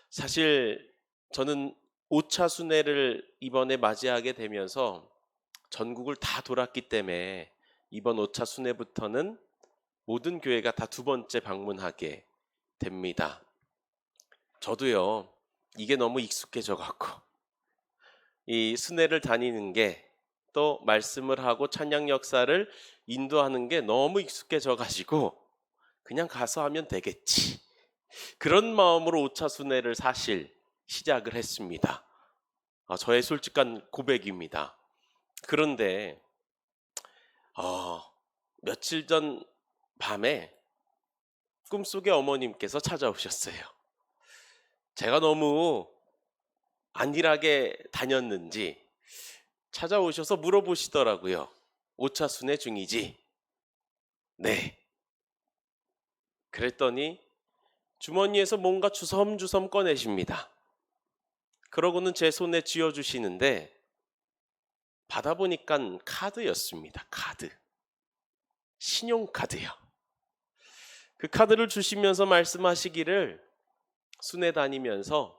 사실 저는 5차 순회를 이번에 맞이하게 되면서 전국을 다 돌았기 때문에 이번 5차 순회부터는 모든 교회가 다 두 번째 방문하게 됩니다. 저도요, 이게 너무 익숙해져 갖고 이 순회를 다니는 게, 또 말씀을 하고 찬양 역사를 인도하는 게 너무 익숙해져 가지고 그냥 가서 하면 되겠지, 그런 마음으로 5차 순회를 사실 시작을 했습니다. 저의 솔직한 고백입니다. 그런데 며칠 전 밤에 꿈속에 어머님께서 찾아오셨어요. 제가 너무 안일하게 다녔는지 찾아오셔서 물어보시더라고요. 5차 순회 중이지? 네. 그랬더니 주머니에서 뭔가 주섬주섬 꺼내십니다. 그러고는 제 손에 쥐어주시는데 받아보니까 카드였습니다. 카드. 신용카드요. 그 카드를 주시면서 말씀하시기를 순회 다니면서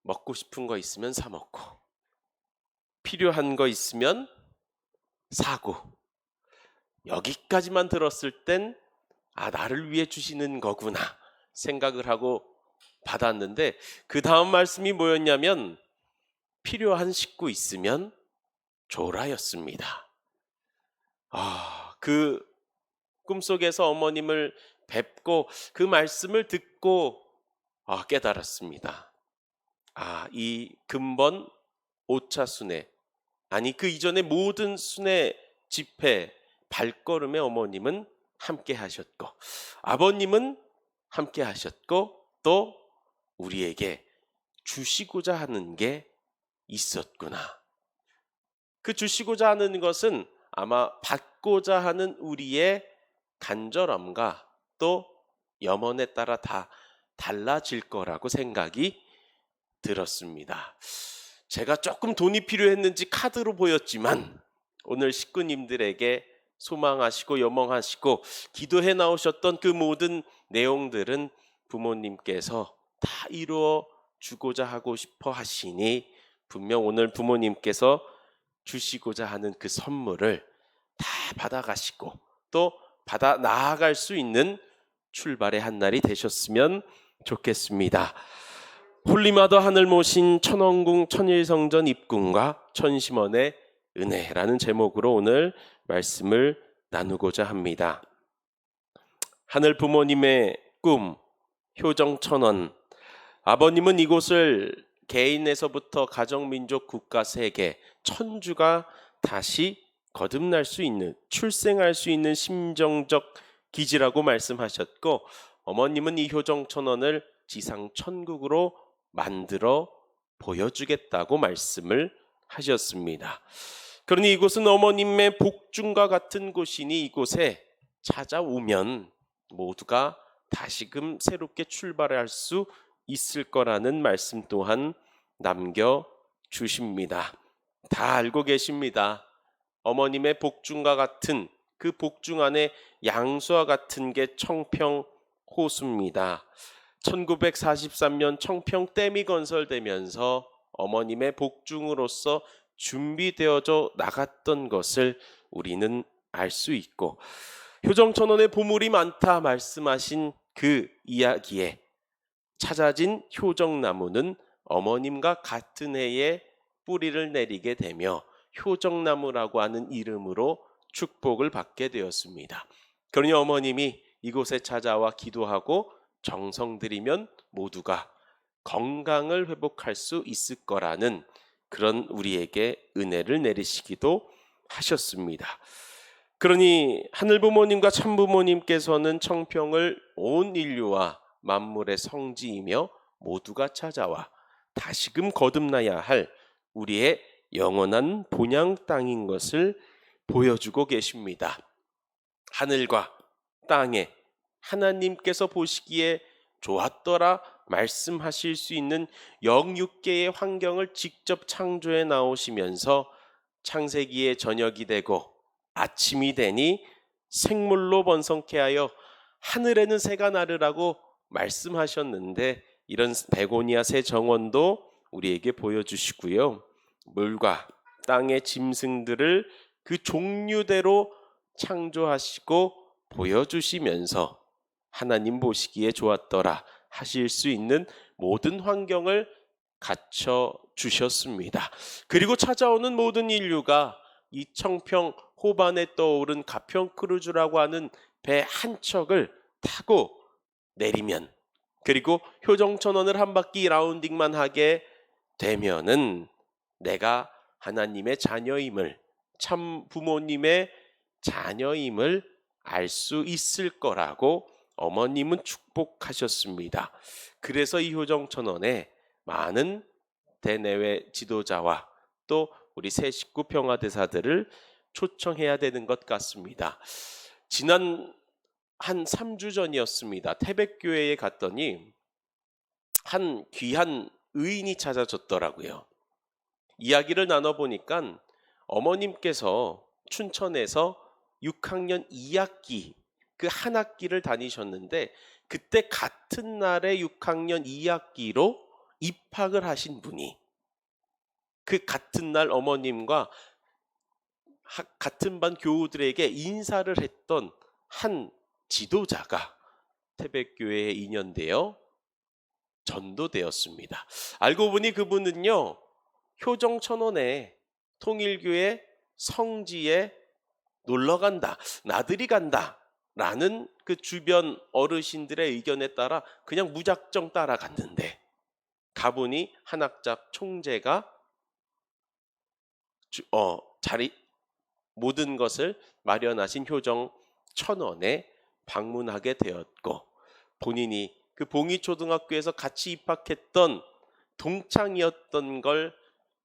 먹고 싶은 거 있으면 사 먹고 필요한 거 있으면 사고 여기까지만 들었을 땐 나를 위해 주시는 거구나 생각을 하고 받았는데 그 다음 말씀이 뭐였냐면 필요한 식구 있으면 줘라였습니다. 그 꿈속에서 어머님을 뵙고 그 말씀을 듣고 깨달았습니다. 이 근본 5차 순회, 아니 그 이전의 모든 순회 집회 발걸음에 어머님은 함께 하셨고 아버님은 함께 하셨고 또 우리에게 주시고자 하는 게 있었구나. 그 주시고자 하는 것은 아마 받고자 하는 우리의 간절함과 또 염원에 따라 다 달라질 거라고 생각이 들었습니다. 제가 조금 돈이 필요했는지 카드로 보였지만 오늘 식구님들에게 소망하시고 염원하시고 기도해 나오셨던 그 모든 내용들은 부모님께서 다 이루어 주고자 하고 싶어 하시니 분명 오늘 부모님께서 주시고자 하는 그 선물을 다 받아가시고 또 받아 나아갈 수 있는 출발의 한 날이 되셨으면 좋겠습니다. 홀리마더 하늘 모신 천원궁 천일성전 입궁과 천심원의 은혜라는 제목으로 오늘 말씀을 나누고자 합니다. 하늘 부모님의 꿈 효정천원, 아버님은 이곳을 개인에서부터 가정민족 국가 세계 천주가 다시 거듭날 수 있는 출생할 수 있는 심정적 기지라고 말씀하셨고 어머님은 이 효정천원을 지상 천국으로 만들어 보여주겠다고 말씀을 하셨습니다. 그러니 이곳은 어머님의 복중과 같은 곳이니 이곳에 찾아오면 모두가 다시금 새롭게 출발할 수 있을 거라는 말씀 또한 남겨주십니다. 다 알고 계십니다. 어머님의 복중과 같은 그 복중 안에 양수와 같은 게 청평호수입니다. 1943년 청평댐이 건설되면서 어머님의 복중으로서 준비되어져 나갔던 것을 우리는 알 수 있고 효정천원의 보물이 많다 말씀하신 그 이야기에 찾아진 효정나무는 어머님과 같은 해에 뿌리를 내리게 되며 효정나무라고 하는 이름으로 축복을 받게 되었습니다. 그러니 어머님이 이곳에 찾아와 기도하고 정성 들이면 모두가 건강을 회복할 수 있을 거라는 그런 우리에게 은혜를 내리시기도 하셨습니다. 그러니 하늘부모님과 참부모님께서는 청평을 온 인류와 만물의 성지이며 모두가 찾아와 다시금 거듭나야 할 우리의 영원한 본향 땅인 것을 보여주고 계십니다. 하늘과 땅에 하나님께서 보시기에 좋았더라 말씀하실 수 있는 영육계의 환경을 직접 창조해 나오시면서 창세기의 저녁이 되고 아침이 되니 생물로 번성케 하여 하늘에는 새가 나르라고 말씀하셨는데 이런 베고니아 새 정원도 우리에게 보여주시고요. 물과 땅의 짐승들을 그 종류대로 창조하시고 보여주시면서 하나님 보시기에 좋았더라 하실 수 있는 모든 환경을 갖춰 주셨습니다. 그리고 찾아오는 모든 인류가 이 청평 호반에 떠오른 가평 크루즈라고 하는 배 한 척을 타고 내리면 그리고 효정천원을 한 바퀴 라운딩만 하게 되면은 내가 하나님의 자녀임을 참 부모님의 자녀임을 알 수 있을 거라고 어머님은 축복하셨습니다. 그래서 이 효정천원에 많은 대내외 지도자와 또 우리 새 식구 평화대사들을 초청해야 되는 것 같습니다. 지난 한 3주 전이었습니다. 태백교회에 갔더니 한 귀한 의인이 찾아줬더라고요. 이야기를 나눠보니까 어머님께서 춘천에서 6학년 2학기 그 한 학기를 다니셨는데 그때 같은 날에 6학년 2학기로 입학을 하신 분이 그 같은 날 어머님과 같은 반 교우들에게 인사를 했던 한 지도자가 태백교회에 인연되어 전도되었습니다. 알고 보니 그분은요, 효정천원에 통일교회 성지에 놀러 간다, 나들이 간다 라는 그 주변 어르신들의 의견에 따라 그냥 무작정 따라갔는데 가보니 한학작 총재가 자리 모든 것을 마련하신 효정천원에 방문하게 되었고 본인이 그 봉희초등학교에서 같이 입학했던 동창이었던 걸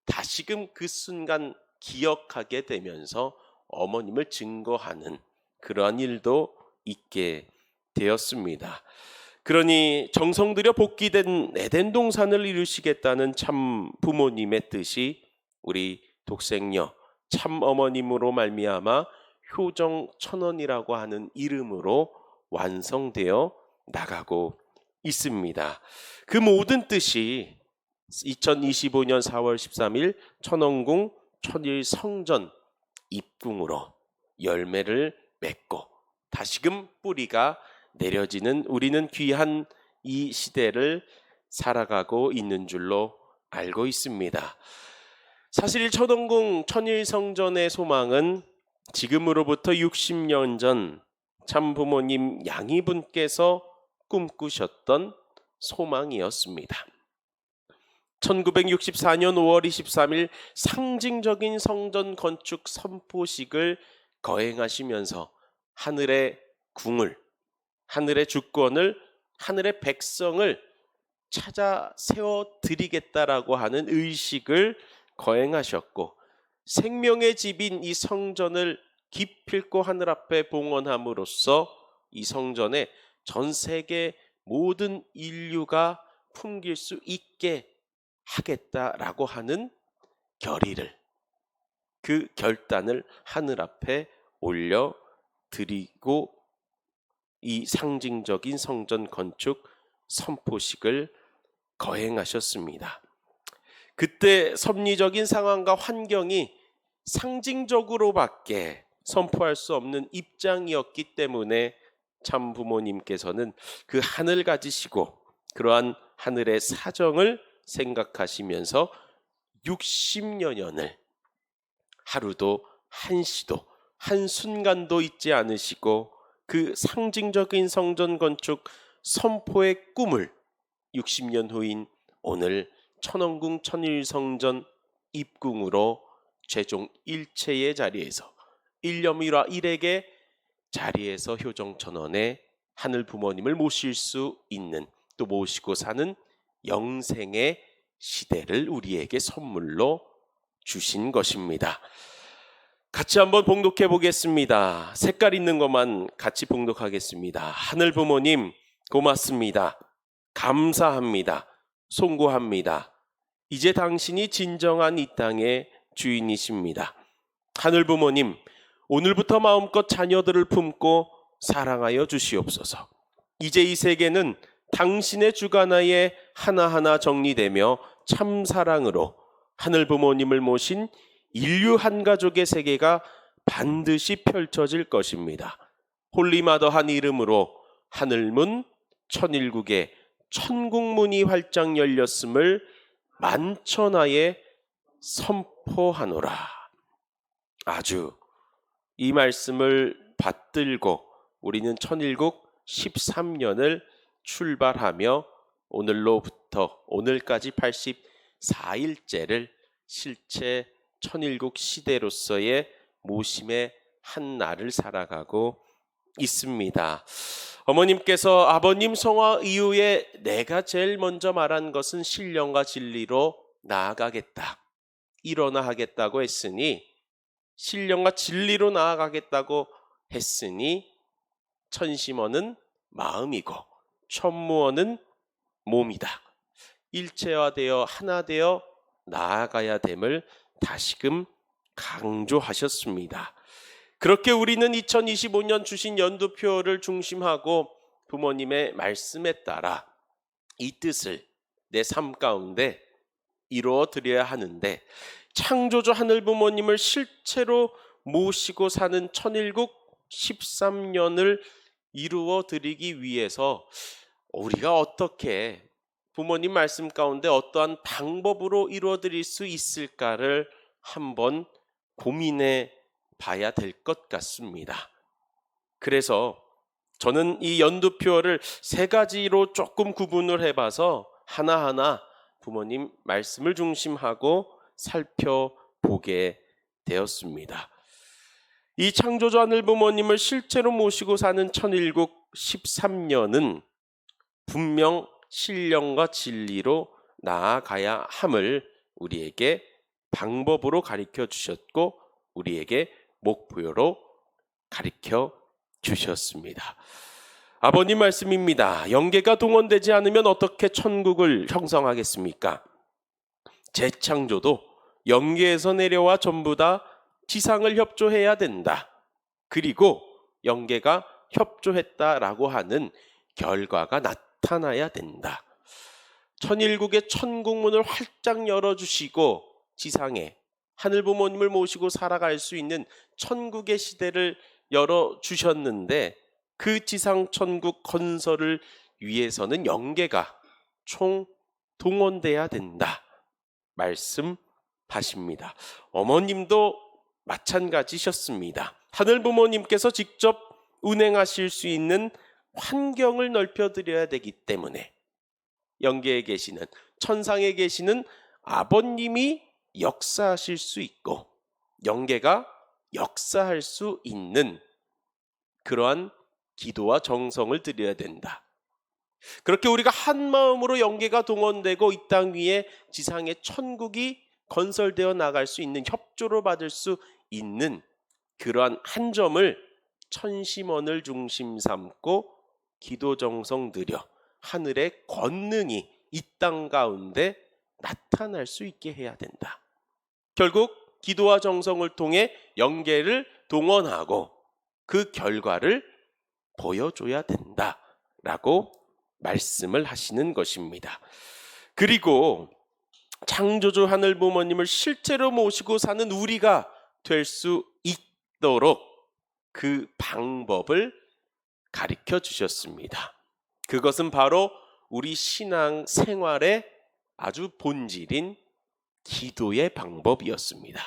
다시금 그 순간 기억하게 되면서 어머님을 증거하는 그러한 일도 있게 되었습니다. 그러니 정성 들여 복귀된 에덴 동산을 이루시겠다는 참 부모님의 뜻이 우리 독생녀 참 어머님으로 말미암아 효정천원이라고 하는 이름으로 완성되어 나가고 있습니다. 그 모든 뜻이 2025년 4월 13일 천원궁 천일성전 입궁으로 열매를 맺고 다시금 뿌리가 내려지는 우리는 귀한 이 시대를 살아가고 있는 줄로 알고 있습니다. 사실 천원궁 천일성전의 소망은 지금으로부터 60년 전 참부모님 양이분께서 꿈꾸셨던 소망이었습니다. 1964년 5월 23일 상징적인 성전 건축 선포식을 거행하시면서 하늘의 궁을, 하늘의 주권을, 하늘의 백성을 찾아 세워드리겠다라고 하는 의식을 거행하셨고 생명의 집인 이 성전을 기필코 하늘 앞에 봉헌함으로써 이 성전에 전 세계 모든 인류가 풍길 수 있게 하겠다라고 하는 결의를, 그 결단을 하늘 앞에 올려드리고 이 상징적인 성전 건축 선포식을 거행하셨습니다. 그때 섭리적인 상황과 환경이 상징적으로밖에 선포할 수 없는 입장이었기 때문에 참 부모님께서는 그 하늘 가지시고 그러한 하늘의 사정을 생각하시면서 60여 년을 하루도 한시도 한순간도 잊지 않으시고 그 상징적인 성전 건축 선포의 꿈을 60년 후인 오늘 천원궁 천일성전 입궁으로 최종 일체의 자리에서 일념일화 일액의 자리에서 효정천원의 하늘 부모님을 모실 수 있는, 또 모시고 사는 영생의 시대를 우리에게 선물로 주신 것입니다. 같이 한번 봉독해 보겠습니다. 색깔 있는 것만 같이 봉독하겠습니다. 하늘 부모님 고맙습니다. 감사합니다. 송구합니다. 이제 당신이 진정한 이 땅의 주인이십니다. 하늘 부모님, 오늘부터 마음껏 자녀들을 품고 사랑하여 주시옵소서. 이제 이 세계는 당신의 주관하에 하나하나 정리되며 참 사랑으로 하늘 부모님을 모신 인류 한 가족의 세계가 반드시 펼쳐질 것입니다. 홀리마더한 이름으로 하늘문 천일국의 천국문이 활짝 열렸음을 만천하에 선포하노라. 아주 이 말씀을 받들고 우리는 천일국 13년을 출발하며 오늘로부터 오늘까지 84일째를 실제 천일국 시대로서의 모심의 한 날을 살아가고 있습니다. 어머님께서 아버님 성화 이후에 내가 제일 먼저 말한 것은 신령과 진리로 나아가겠다, 일어나 하겠다고 했으니, 신령과 진리로 나아가겠다고 했으니 천심원은 마음이고 천무원은 몸이다. 일체화되어 하나 되어 나아가야 됨을 다시금 강조하셨습니다. 그렇게 우리는 2025년 주신 연두표를 중심하고 부모님의 말씀에 따라 이 뜻을 내 삶 가운데 이루어 드려야 하는데, 창조주 하늘 부모님을 실체로 모시고 사는 천일국 13년을 이루어 드리기 위해서 우리가 어떻게 부모님 말씀 가운데 어떠한 방법으로 이루어 드릴 수 있을까를 한번 고민해 봐야 될 것 같습니다. 그래서 저는 이 연두표를 세 가지로 조금 구분을 해봐서 하나하나 부모님 말씀을 중심하고 살펴보게 되었습니다. 이 창조주 하늘 부모님을 실제로 모시고 사는 천일국 13년은 분명 신령과 진리로 나아가야 함을 우리에게 방법으로 가르쳐 주셨고 우리에게 목표로 가르쳐 주셨습니다. 아버님 말씀입니다. 영계가 동원되지 않으면 어떻게 천국을 형성하겠습니까? 재창조도 영계에서 내려와 전부 다 지상을 협조해야 된다. 그리고 영계가 협조했다라고 하는 결과가 나타나야 된다. 천일국의 천국문을 활짝 열어주시고 지상에 하늘 부모님을 모시고 살아갈 수 있는 천국의 시대를 열어주셨는데, 그 지상 천국 건설을 위해서는 영계가 총 동원돼야 된다 말씀하십니다. 어머님도 마찬가지셨습니다. 하늘 부모님께서 직접 운행하실 수 있는 환경을 넓혀드려야 되기 때문에 영계에 계시는, 천상에 계시는 아버님이 역사하실 수 있고 영계가 역사할 수 있는 그러한 기도와 정성을 드려야 된다. 그렇게 우리가 한 마음으로 영계가 동원되고 이 땅 위에 지상의 천국이 건설되어 나갈 수 있는, 협조를 받을 수 있는 그러한 한 점을 천심원을 중심 삼고 기도 정성 들여 하늘의 권능이 이 땅 가운데 나타날 수 있게 해야 된다. 결국 기도와 정성을 통해 영계를 동원하고 그 결과를 보여줘야 된다라고 말씀을 하시는 것입니다. 그리고 창조주 하늘 부모님을 실제로 모시고 사는 우리가 될 수 있도록 그 방법을 가르쳐 주셨습니다. 그것은 바로 우리 신앙 생활의 아주 본질인 기도의 방법이었습니다.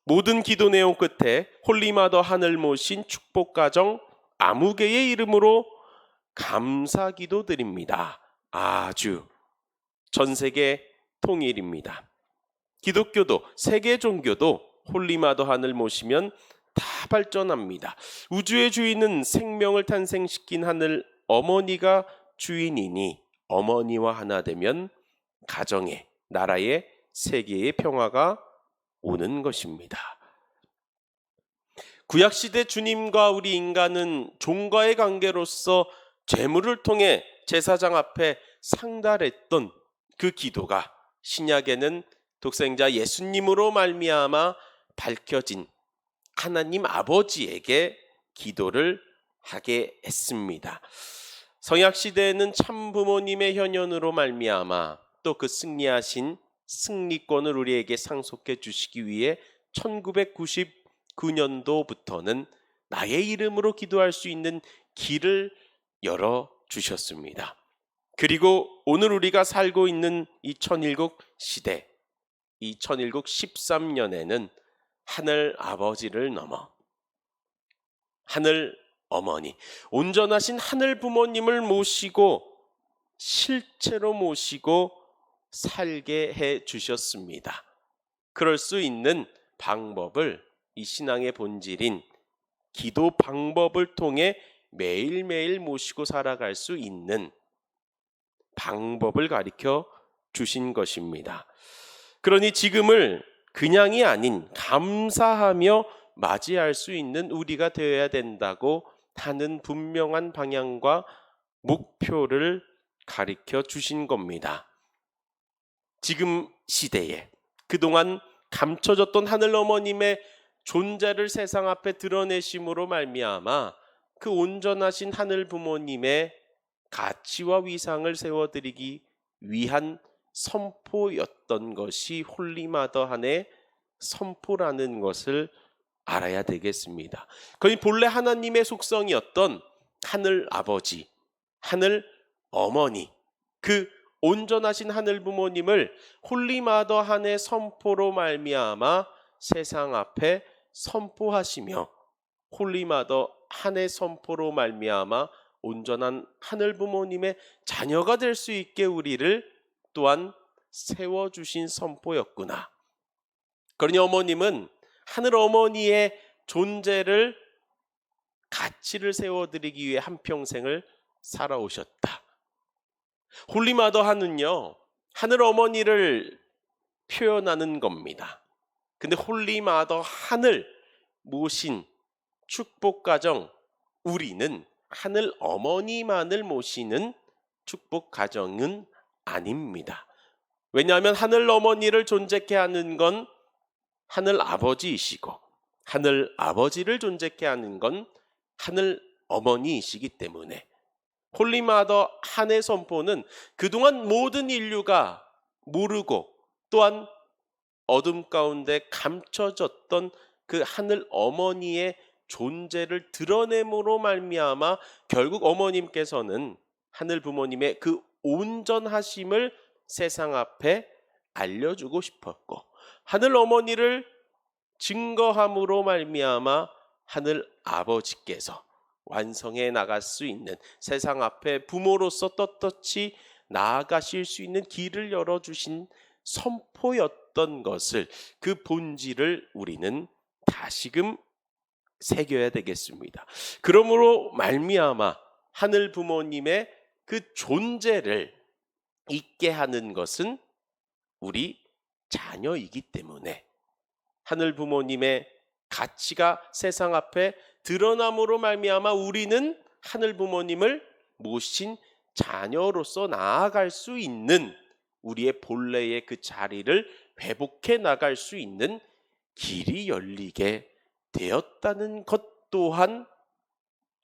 모든 기도 내용 끝에 홀리마더 하늘 모신 축복가정 아무개의 이름으로 감사기도 드립니다. 아주 전 세계 통일입니다. 기독교도 세계 종교도 홀리마더 하늘 모시면 다 발전합니다. 우주의 주인은 생명을 탄생시킨 하늘 어머니가 주인이니 어머니와 하나 되면 가정에, 나라에, 세계의 평화가 오는 것입니다. 구약시대 주님과 우리 인간은 종과의 관계로서 제물을 통해 제사장 앞에 상달했던 그 기도가 신약에는 독생자 예수님으로 말미암아 밝혀진 하나님 아버지에게 기도를 하게 했습니다. 성약시대에는 참 부모님의 현현으로 말미암아 또 그 승리하신 승리권을 우리에게 상속해 주시기 위해 1999년도부터는 나의 이름으로 기도할 수 있는 길을 열어주셨습니다. 그리고 오늘 우리가 살고 있는 이 천일국 시대, 이 천일국 13년에는 하늘 아버지를 넘어 하늘 어머니, 온전하신 하늘 부모님을 모시고 실체로 모시고 살게 해 주셨습니다. 그럴 수 있는 방법을 이 신앙의 본질인 기도 방법을 통해 매일매일 모시고 살아갈 수 있는 방법을 가르쳐 주신 것입니다. 그러니 지금을 그냥이 아닌 감사하며 맞이할 수 있는 우리가 되어야 된다고 하는 분명한 방향과 목표를 가리켜 주신 겁니다. 지금 시대에 그동안 감춰졌던 하늘 어머님의 존재를 세상 앞에 드러내심으로 말미암아 그 온전하신 하늘 부모님의 가치와 위상을 세워드리기 위한 선포였던 것이 홀리마더한의 선포라는 것을 알아야 되겠습니다. 거의 본래 하나님의 속성이었던 하늘 아버지, 하늘 어머니, 그 온전하신 하늘 부모님을 홀리마더한의 선포로 말미암아 세상 앞에 선포하시며 홀리마더한의 선포로 말미암아 온전한 하늘 부모님의 자녀가 될 수 있게 우리를 또한 세워주신 선포였구나. 그러니 어머님은 하늘 어머니의 존재를 가치를 세워드리기 위해 한평생을 살아오셨다. 홀리마더한은요, 하늘 어머니를 표현하는 겁니다. 근데 홀리마더한을 모신 축복가정, 우리는 하늘 어머니만을 모시는 축복가정은 아닙니다. 왜냐하면 하늘 어머니를 존재케 하는 건 하늘 아버지이시고 하늘 아버지를 존재케 하는 건 하늘 어머니이시기 때문에 홀리마더 한의 선포는 그동안 모든 인류가 모르고 또한 어둠 가운데 감춰졌던 그 하늘 어머니의 존재를 드러냄으로 말미암아 결국 어머님께서는 하늘 부모님의 그 온전하심을 세상 앞에 알려주고 싶었고 하늘 어머니를 증거함으로 말미암아 하늘 아버지께서 완성해 나갈 수 있는 세상 앞에 부모로서 떳떳이 나아가실 수 있는 길을 열어주신 선포였던 것을 그 본질을 우리는 다시금 새겨야 되겠습니다. 그러므로 말미암아 하늘 부모님의 그 존재를 있게 하는 것은 우리 자녀이기 때문에 하늘 부모님의 가치가 세상 앞에 드러남으로 말미암아 우리는 하늘 부모님을 모신 자녀로서 나아갈 수 있는 우리의 본래의 그 자리를 회복해 나갈 수 있는 길이 열리게 되었다는 것 또한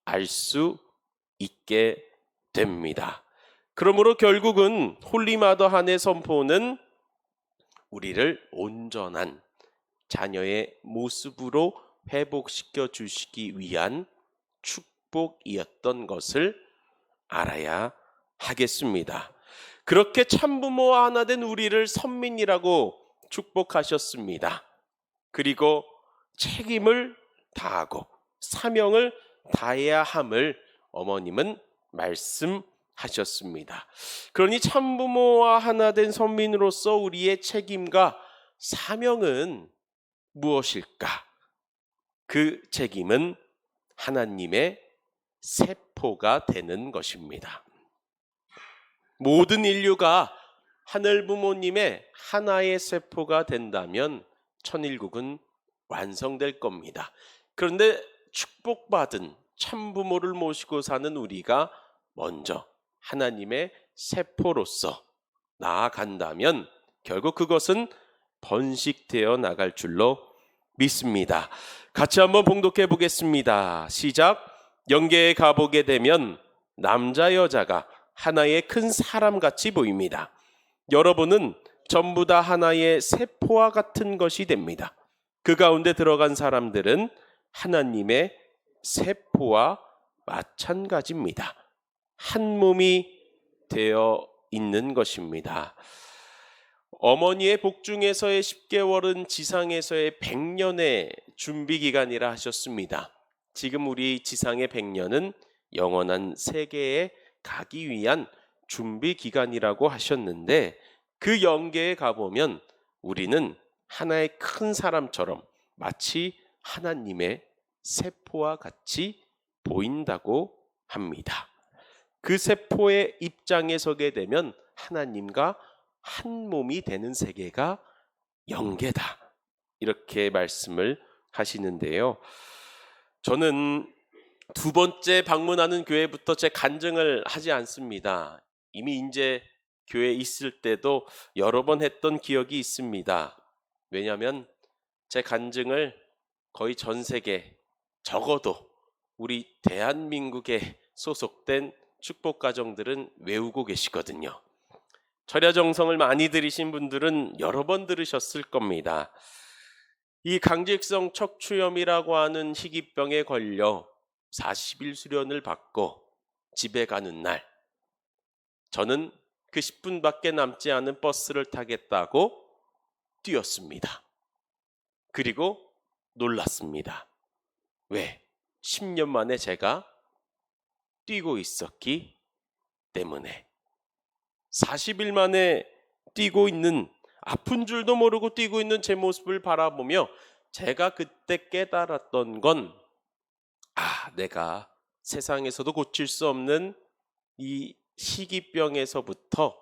알 수 있게 됩니다. 그러므로 결국은 홀리마더한의 선포는 우리를 온전한 자녀의 모습으로 회복시켜 주시기 위한 축복이었던 것을 알아야 하겠습니다. 그렇게 참부모와 하나 된 우리를 선민이라고 축복하셨습니다. 그리고 책임을 다하고 사명을 다해야 함을 어머님은 말씀하셨습니다. 그러니 참부모와 하나 된 선민으로서 우리의 책임과 사명은 무엇일까? 그 책임은 하나님의 세포가 되는 것입니다. 모든 인류가 하늘 부모님의 하나의 세포가 된다면 천일국은 완성될 겁니다. 그런데 축복받은 참부모를 모시고 사는 우리가 먼저 하나님의 세포로서 나아간다면 결국 그것은 번식되어 나갈 줄로 믿습니다. 같이 한번 봉독해 보겠습니다. 시작. 영계에 가보게 되면 남자 여자가 하나의 큰 사람같이 보입니다. 여러분은 전부 다 하나의 세포와 같은 것이 됩니다. 그 가운데 들어간 사람들은 하나님의 세포와 마찬가지입니다. 한 몸이 되어 있는 것입니다. 어머니의 복중에서의 10개월은 지상에서의 100년의 준비 기간이라 하셨습니다. 지금 우리 지상의 100년은 영원한 세계에 가기 위한 준비 기간이라고 하셨는데 그 영계에 가보면 우리는 하나의 큰 사람처럼 마치 하나님의 세포와 같이 보인다고 합니다. 그 세포의 입장에 서게 되면 하나님과 한 몸이 되는 세계가 영계다. 이렇게 말씀을 하시는데요. 저는 두 번째 방문하는 교회부터 제 간증을 하지 않습니다. 이미 이제 교회에 있을 때도 여러 번 했던 기억이 있습니다. 왜냐하면 제 간증을 거의 전 세계, 적어도 우리 대한민국에 소속된 축복가정들은 외우고 계시거든요. 철야정성을 많이 들으신 분들은 여러 번 들으셨을 겁니다. 이 강직성 척추염이라고 하는 희귀병에 걸려 40일 수련을 받고 집에 가는 날, 저는 그 10분밖에 남지 않은 버스를 타겠다고 뛰었습니다. 그리고 놀랐습니다. 왜? 10년 만에 제가 뛰고 있었기 때문에. 40일 만에 뛰고 있는, 아픈 줄도 모르고 뛰고 있는 제 모습을 바라보며 제가 그때 깨달았던 건, 내가 세상에서도 고칠 수 없는 이 희귀병에서부터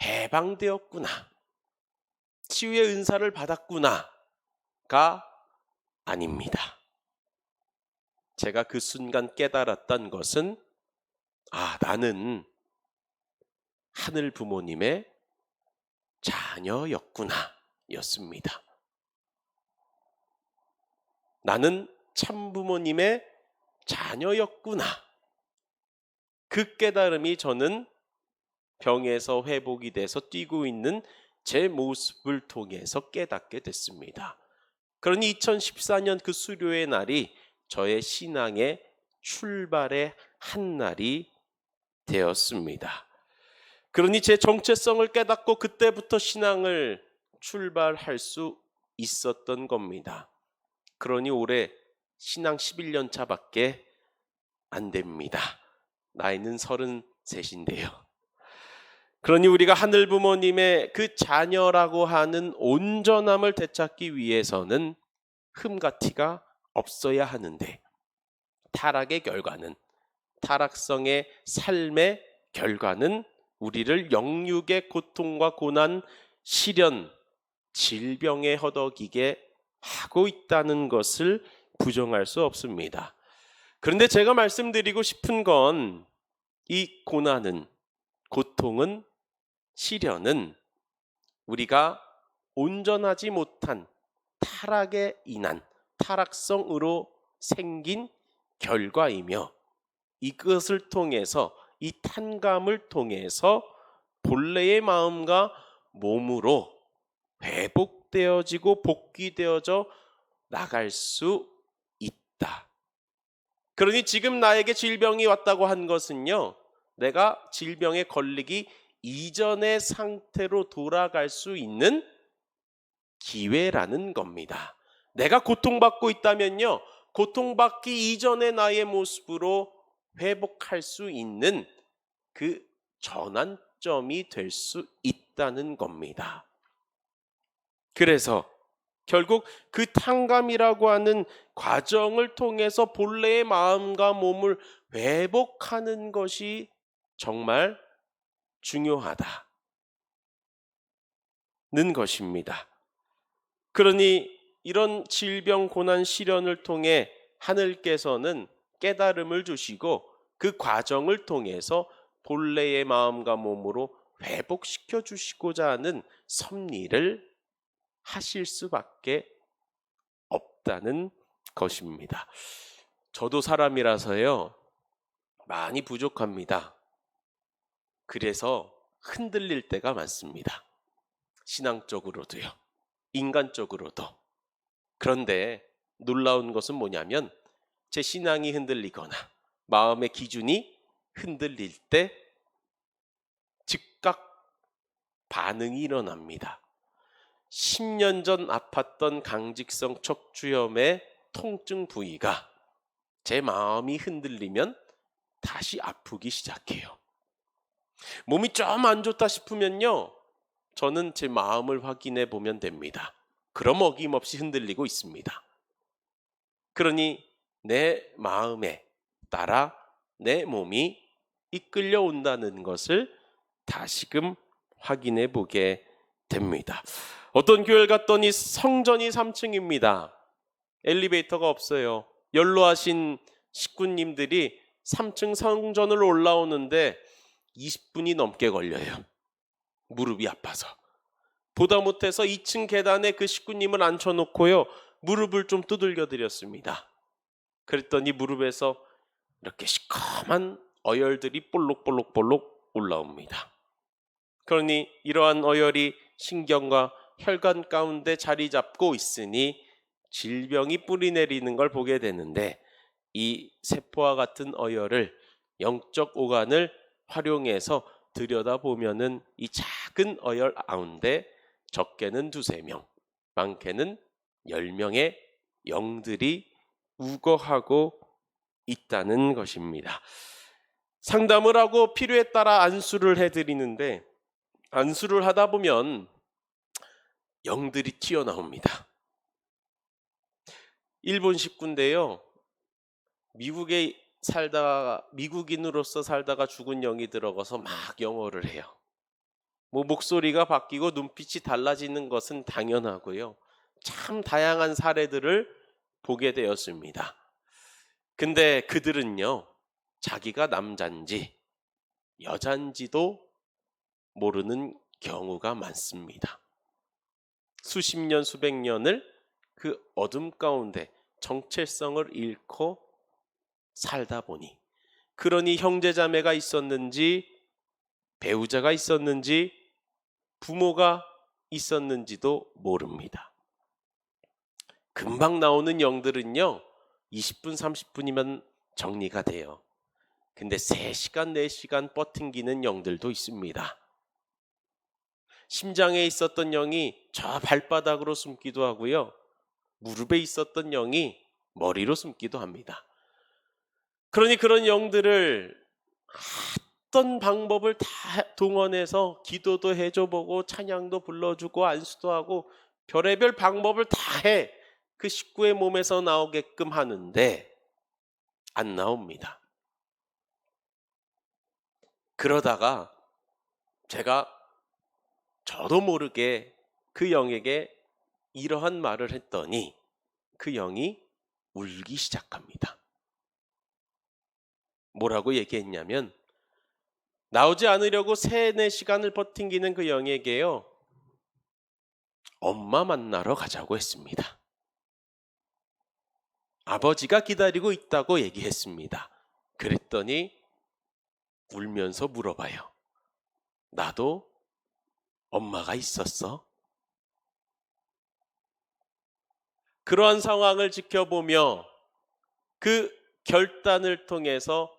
해방되었구나, 치유의 은사를 받았구나가 아닙니다. 제가 그 순간 깨달았던 것은 나는 하늘 부모님의 자녀였구나 였습니다. 나는 참 부모님의 자녀였구나. 그 깨달음이 저는 병에서 회복이 돼서 뛰고 있는 제 모습을 통해서 깨닫게 됐습니다. 그러니 2014년 그 수료의 날이 저의 신앙의 출발의 한 날이 되었습니다. 그러니 제 정체성을 깨닫고 그때부터 신앙을 출발할 수 있었던 겁니다. 그러니 올해 신앙 11년 차밖에 안 됩니다. 나이는 33인데요. 그러니 우리가 하늘 부모님의 그 자녀라고 하는 온전함을 되찾기 위해서는 흠과 티가 없어야 하는데, 타락의 결과는, 타락성의 삶의 결과는 우리를 영육의 고통과 고난, 시련, 질병에 허덕이게 하고 있다는 것을 부정할 수 없습니다. 그런데 제가 말씀드리고 싶은 건, 이 고난은, 고통은, 시련은 우리가 온전하지 못한 타락에 인한, 타락성으로 생긴 결과이며, 이것을 통해서, 이 탄감을 통해서 본래의 마음과 몸으로 회복되어지고 복귀되어져 나갈 수 있다. 그러니 지금 나에게 질병이 왔다고 한 것은요, 내가 질병에 걸리기 이전의 상태로 돌아갈 수 있는 기회라는 겁니다. 내가 고통받고 있다면요, 고통받기 이전의 나의 모습으로 회복할 수 있는 그 전환점이 될 수 있다는 겁니다. 그래서 결국 그 탕감이라고 하는 과정을 통해서 본래의 마음과 몸을 회복하는 것이 정말 중요하다는 것입니다. 그러니 이런 질병, 고난, 시련을 통해 하늘께서는 깨달음을 주시고 그 과정을 통해서 본래의 마음과 몸으로 회복시켜 주시고자 하는 섭리를 하실 수밖에 없다는 것입니다. 저도 사람이라서요, 많이 부족합니다. 그래서 흔들릴 때가 많습니다. 신앙적으로도요, 인간적으로도. 그런데 놀라운 것은 뭐냐면, 제 신앙이 흔들리거나 마음의 기준이 흔들릴 때 즉각 반응이 일어납니다. 10년 전 아팠던 강직성 척추염의 통증 부위가 제 마음이 흔들리면 다시 아프기 시작해요. 몸이 좀 안 좋다 싶으면요, 저는 제 마음을 확인해 보면 됩니다. 그럼 어김없이 흔들리고 있습니다. 그러니 내 마음에 따라 내 몸이 이끌려 온다는 것을 다시금 확인해 보게 됩니다. 어떤 교회를 갔더니 성전이 3층입니다. 엘리베이터가 없어요. 연로하신 식구님들이 3층 성전을 올라오는데 20분이 넘게 걸려요. 무릎이 아파서. 보다 못해서 2층 계단에 그 식구님을 앉혀놓고요, 무릎을 좀 두들겨 드렸습니다. 그랬더니 무릎에서 이렇게 시커먼 어혈들이 볼록볼록볼록 올라옵니다. 그러니 이러한 어혈이 신경과 혈관 가운데 자리 잡고 있으니 질병이 뿌리내리는 걸 보게 되는데, 이 세포와 같은 어혈을, 영적 오간을 활용해서 들여다보면은 이 작은 어혈 가운데 적게는 2-3명, 많게는 10명의 영들이 우거하고 있다는 것입니다. 상담을 하고 필요에 따라 안수를 해드리는데, 안수를 하다 보면 영들이 튀어나옵니다. 일본 식구인데요, 미국인으로서 살다가 죽은 영이 들어가서 막 영어를 해요. 목소리가 바뀌고 눈빛이 달라지는 것은 당연하고요. 참 다양한 사례들을 보게 되었습니다. 근데 그들은요, 자기가 남잔지 여잔지도 모르는 경우가 많습니다. 수십 년, 수백 년을 그 어둠 가운데 정체성을 잃고 살다 보니, 그러니 형제자매가 있었는지, 배우자가 있었는지, 부모가 있었는지도 모릅니다. 금방 나오는 영들은요, 20분, 30분이면 정리가 돼요. 근데 3시간, 4시간 버팅기는 영들도 있습니다. 심장에 있었던 영이 저 발바닥으로 숨기도 하고요, 무릎에 있었던 영이 머리로 숨기도 합니다. 그러니 그런 영들을 어떤 방법을 다 동원해서 기도도 해줘보고 찬양도 불러주고 안수도 하고 별의별 방법을 다 해 그 식구의 몸에서 나오게끔 하는데 안 나옵니다. 그러다가 제가 저도 모르게 그 영에게 이러한 말을 했더니 그 영이 울기 시작합니다. 뭐라고 얘기했냐면, 나오지 않으려고 3-4시간을 버팅기는 그 영에게요, 엄마 만나러 가자고 했습니다. 아버지가 기다리고 있다고 얘기했습니다. 그랬더니 울면서 물어봐요. 나도 엄마가 있었어? 그러한 상황을 지켜보며 그 결단을 통해서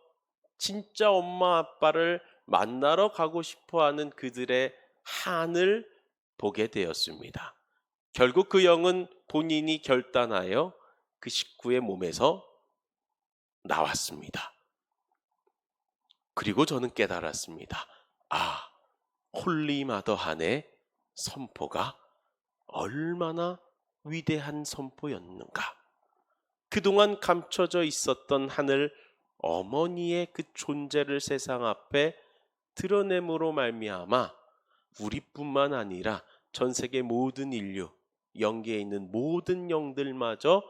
진짜 엄마 아빠를 만나러 가고 싶어하는 그들의 한을 보게 되었습니다. 결국 그 영은 본인이 결단하여 그 식구의 몸에서 나왔습니다. 그리고 저는 깨달았습니다. 아, 홀리마더 한의 선포가 얼마나 위대한 선포였는가. 그동안 감춰져 있었던 하늘 어머니의 그 존재를 세상 앞에 드러냄으로 말미암아 우리뿐만 아니라 전 세계 모든 인류, 영계에 있는 모든 영들마저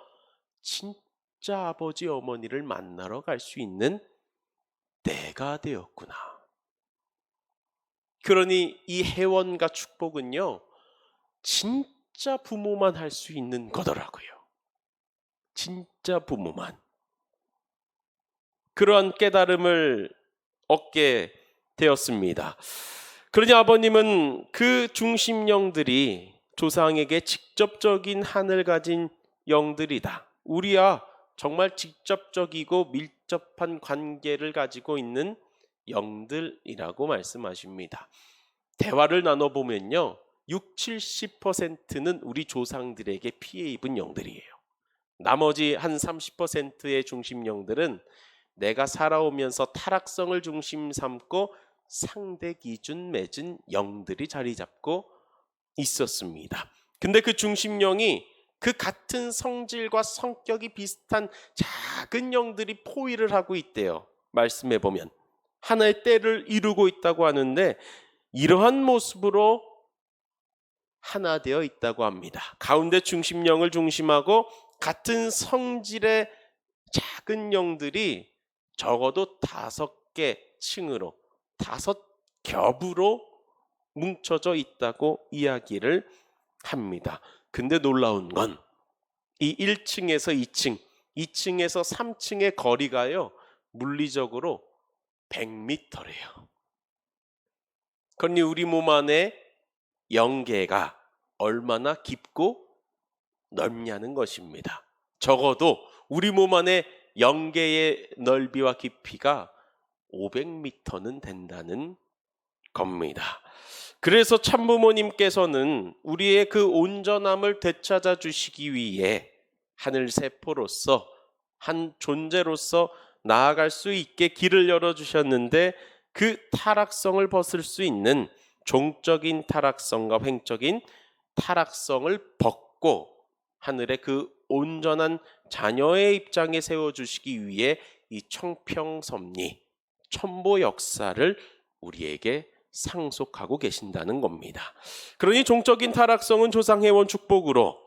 진짜 아버지 어머니를 만나러 갈 수 있는 때가 되었구나. 그러니 이 회원과 축복은요, 진짜 부모만 할 수 있는 거더라고요. 진짜 부모만. 그러한 깨달음을 얻게 되었습니다. 그러니 아버님은 그 중심 영들이 조상에게 직접적인 한을 가진 영들이다. 우리야 정말 직접적이고 밀접한 관계를 가지고 있는 영들이라고 말씀하십니다. 대화를 나눠보면요, 60-70%는 우리 조상들에게 피해 입은 영들이에요. 나머지 한 30%의 중심 영들은 내가 살아오면서 타락성을 중심 삼고 상대 기준 맺은 영들이 자리 잡고 있었습니다. 근데 그 중심영이 그 같은 성질과 성격이 비슷한 작은 영들이 포위를 하고 있대요. 말씀해 보면 하나의 때를 이루고 있다고 하는데, 이러한 모습으로 하나 되어 있다고 합니다. 가운데 중심영을 중심하고 같은 성질의 작은 영들이 적어도 5개 층으로, 5겹으로 뭉쳐져 있다고 이야기를 합니다. 근데 놀라운 건 이 1층에서 2층, 2층에서 3층의 거리가요, 물리적으로 100m래요. 그러니 우리 몸 안에 영계가 얼마나 깊고 넓냐는 것입니다. 적어도 우리 몸 안에 영계의 넓이와 깊이가 500m는 된다는 겁니다. 그래서 참부모님께서는 우리의 그 온전함을 되찾아 주시기 위해 하늘 세포로서, 한 존재로서 나아갈 수 있게 길을 열어주셨는데, 그 타락성을 벗을 수 있는 종적인 타락성과 횡적인 타락성을 벗고 하늘의 그 온전한 자녀의 입장에 세워주시기 위해 이 청평섭리, 천보 역사를 우리에게 상속하고 계신다는 겁니다. 그러니 종적인 타락성은 조상회원 축복으로,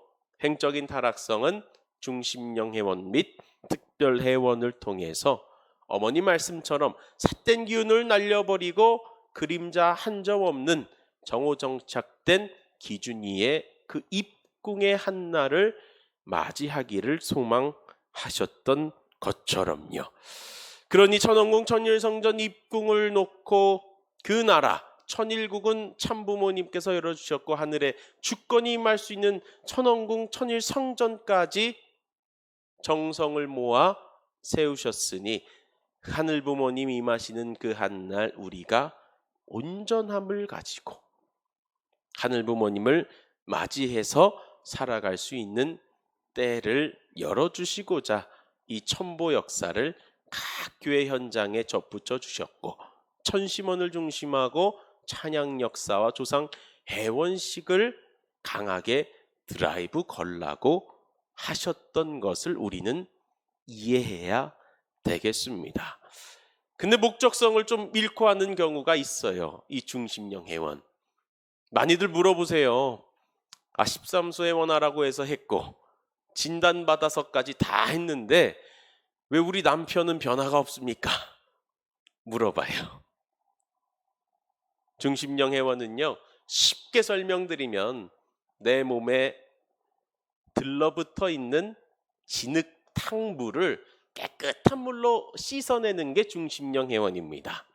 행적인 타락성은 중심령 회원 및 특별 회원을 통해서 어머니 말씀처럼 삿된 기운을 날려버리고 그림자 한 점 없는 정오정착된 기준이의 그 입궁의 한날을 맞이하기를 소망하셨던 것처럼요. 그러니 천원궁 천일성전 입궁을 놓고 그 나라 천일국은 참부모님께서 열어주셨고, 하늘에 주권이 임할 수 있는 천원궁 천일성전까지 정성을 모아 세우셨으니 하늘부모님 임하시는 그 한날 우리가 온전함을 가지고 하늘부모님을 맞이해서 살아갈 수 있는 때를 열어주시고자 이 천보 역사를 각 교회 현장에 접붙여 주셨고, 천심원을 중심하고 찬양 역사와 조상 회원식을 강하게 드라이브 걸라고 하셨던 것을 우리는 이해해야 되겠습니다. 근데 목적성을 좀 잃고 하는 경우가 있어요. 이 중심령 회원. 많이들 물어보세요. 13수 회원하라고 해서 했고 진단받아서까지 다 했는데 왜 우리 남편은 변화가 없습니까? 물어봐요. 중심령 회원은요, 쉽게 설명드리면 내 몸에 들러붙어 있는 진흙탕물을 깨끗한 물로 씻어내는 게 중심령 회원입니다.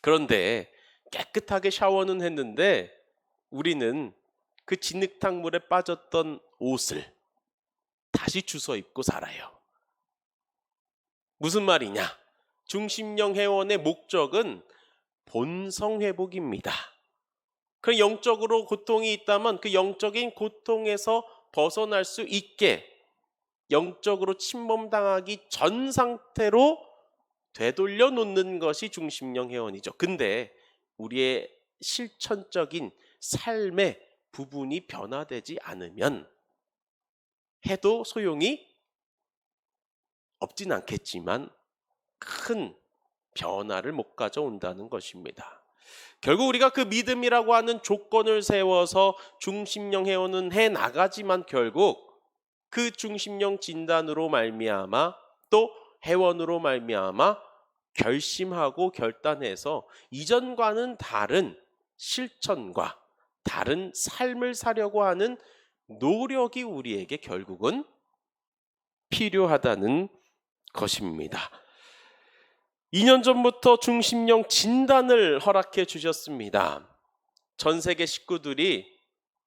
그런데 깨끗하게 샤워는 했는데 우리는 그 진흙탕물에 빠졌던 옷을 다시 주워 입고 살아요. 무슨 말이냐? 중심령 회원의 목적은 본성 회복입니다. 그 영적으로 고통이 있다면 그 영적인 고통에서 벗어날 수 있게 영적으로 침범당하기 전 상태로 되돌려 놓는 것이 중심령 회원이죠. 근데 우리의 실천적인 삶의 부분이 변화되지 않으면 해도 소용이 없진 않겠지만 큰 변화를 못 가져온다는 것입니다. 결국 우리가 그 믿음이라고 하는 조건을 세워서 중심령 회원은 해 나가지만 결국 그 중심령 진단으로 말미암아 또 회원으로 말미암아 결심하고 결단해서 이전과는 다른 실천과 다른 삶을 사려고 하는 노력이 우리에게 결국은 필요하다는 것입니다. 2년 전부터 중심령 진단을 허락해 주셨습니다. 전 세계 식구들이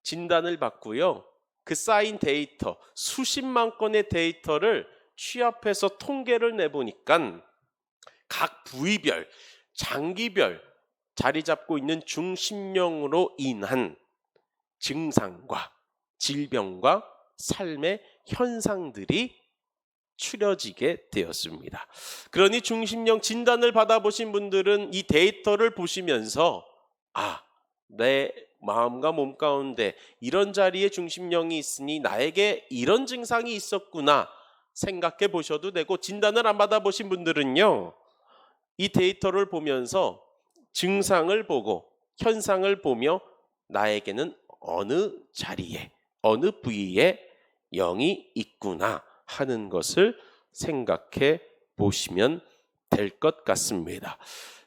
진단을 받고요, 그 쌓인 데이터, 수십만 건의 데이터를 취합해서 통계를 내보니까 각 부위별, 장기별 자리 잡고 있는 중심령으로 인한 증상과 질병과 삶의 현상들이 추려지게 되었습니다. 그러니 중심령 진단을 받아보신 분들은 이 데이터를 보시면서 내 마음과 몸 가운데 이런 자리에 중심령이 있으니 나에게 이런 증상이 있었구나 생각해 보셔도 되고, 진단을 안 받아보신 분들은요, 이 데이터를 보면서 증상을 보고 현상을 보며 나에게는 어느 자리에 어느 부위에 영이 있구나 하는 것을 생각해 보시면 될 것 같습니다.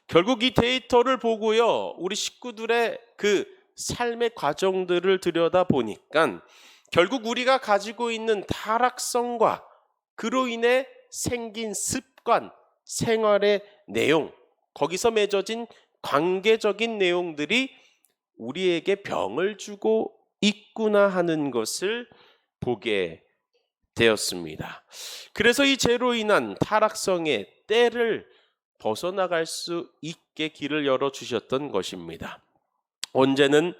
결국 이 데이터를 보고요, 우리 식구들의 그 삶의 과정들을 들여다 보니까 결국 우리가 가지고 있는 타락성과 그로 인해 생긴 습관, 생활의 내용, 거기서 맺어진 관계적인 내용들이 우리에게 병을 주고 있구나 하는 것을 보게 되었습니다. 그래서 이 죄로 인한 타락성의 때를 벗어나갈 수 있게 길을 열어주셨던 것입니다. 언제는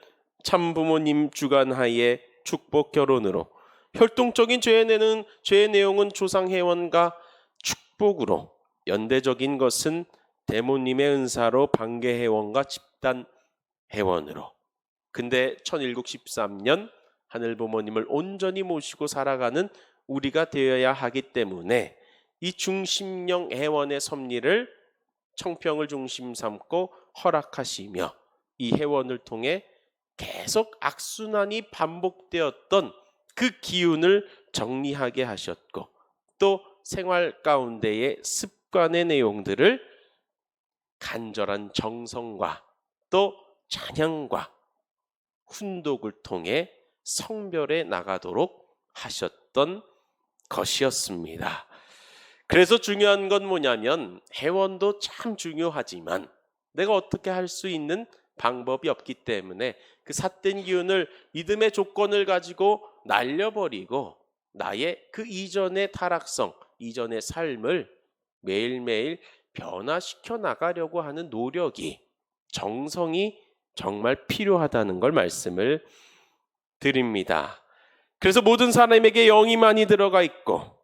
참부모님 주관하에 축복 결혼으로, 혈통적인 죄의 내용은 조상 회원과 축복으로, 연대적인 것은 대모님의 은사로 반계 회원과 집단 회원으로. 근데 1013년 하늘부모님을 온전히 모시고 살아가는 우리가 되어야 하기 때문에 이 중심령 회원의 섭리를 청평을 중심 삼고 허락하시며 이 회원을 통해 계속 악순환이 반복되었던 그 기운을 정리하게 하셨고, 또 생활 가운데의 습관의 내용들을 간절한 정성과 또 찬양과 훈독을 통해 성별에 나가도록 하셨던 것이었습니다. 그래서 중요한 건 뭐냐면, 회원도 참 중요하지만 내가 어떻게 할 수 있는 방법이 없기 때문에 그 삿된 기운을 믿음의 조건을 가지고 날려버리고 나의 그 이전의 타락성, 이전의 삶을 매일매일 변화시켜 나가려고 하는 노력이, 정성이 정말 필요하다는 걸 말씀을 드립니다. 그래서 모든 사람에게 영이 많이 들어가 있고,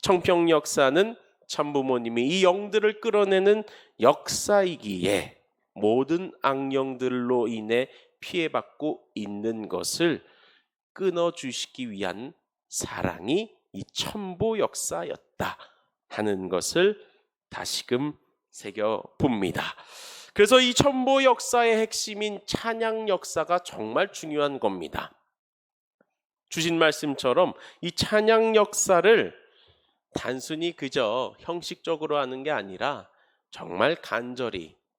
청평 역사는 참부모님이 이 영들을 끌어내는 역사이기에 모든 악령들로 인해 피해받고 있는 것을 끊어주시기 위한 사랑이 이 첨보 역사였다 하는 것을 다시금 새겨봅니다. 그래서 이 첨보 역사의 핵심인 찬양 역사가 정말 중요한 겁니다. 주신 말씀처럼 이 찬양 역사를 단순히 그저 형식적으로 하는 게 아니라 정말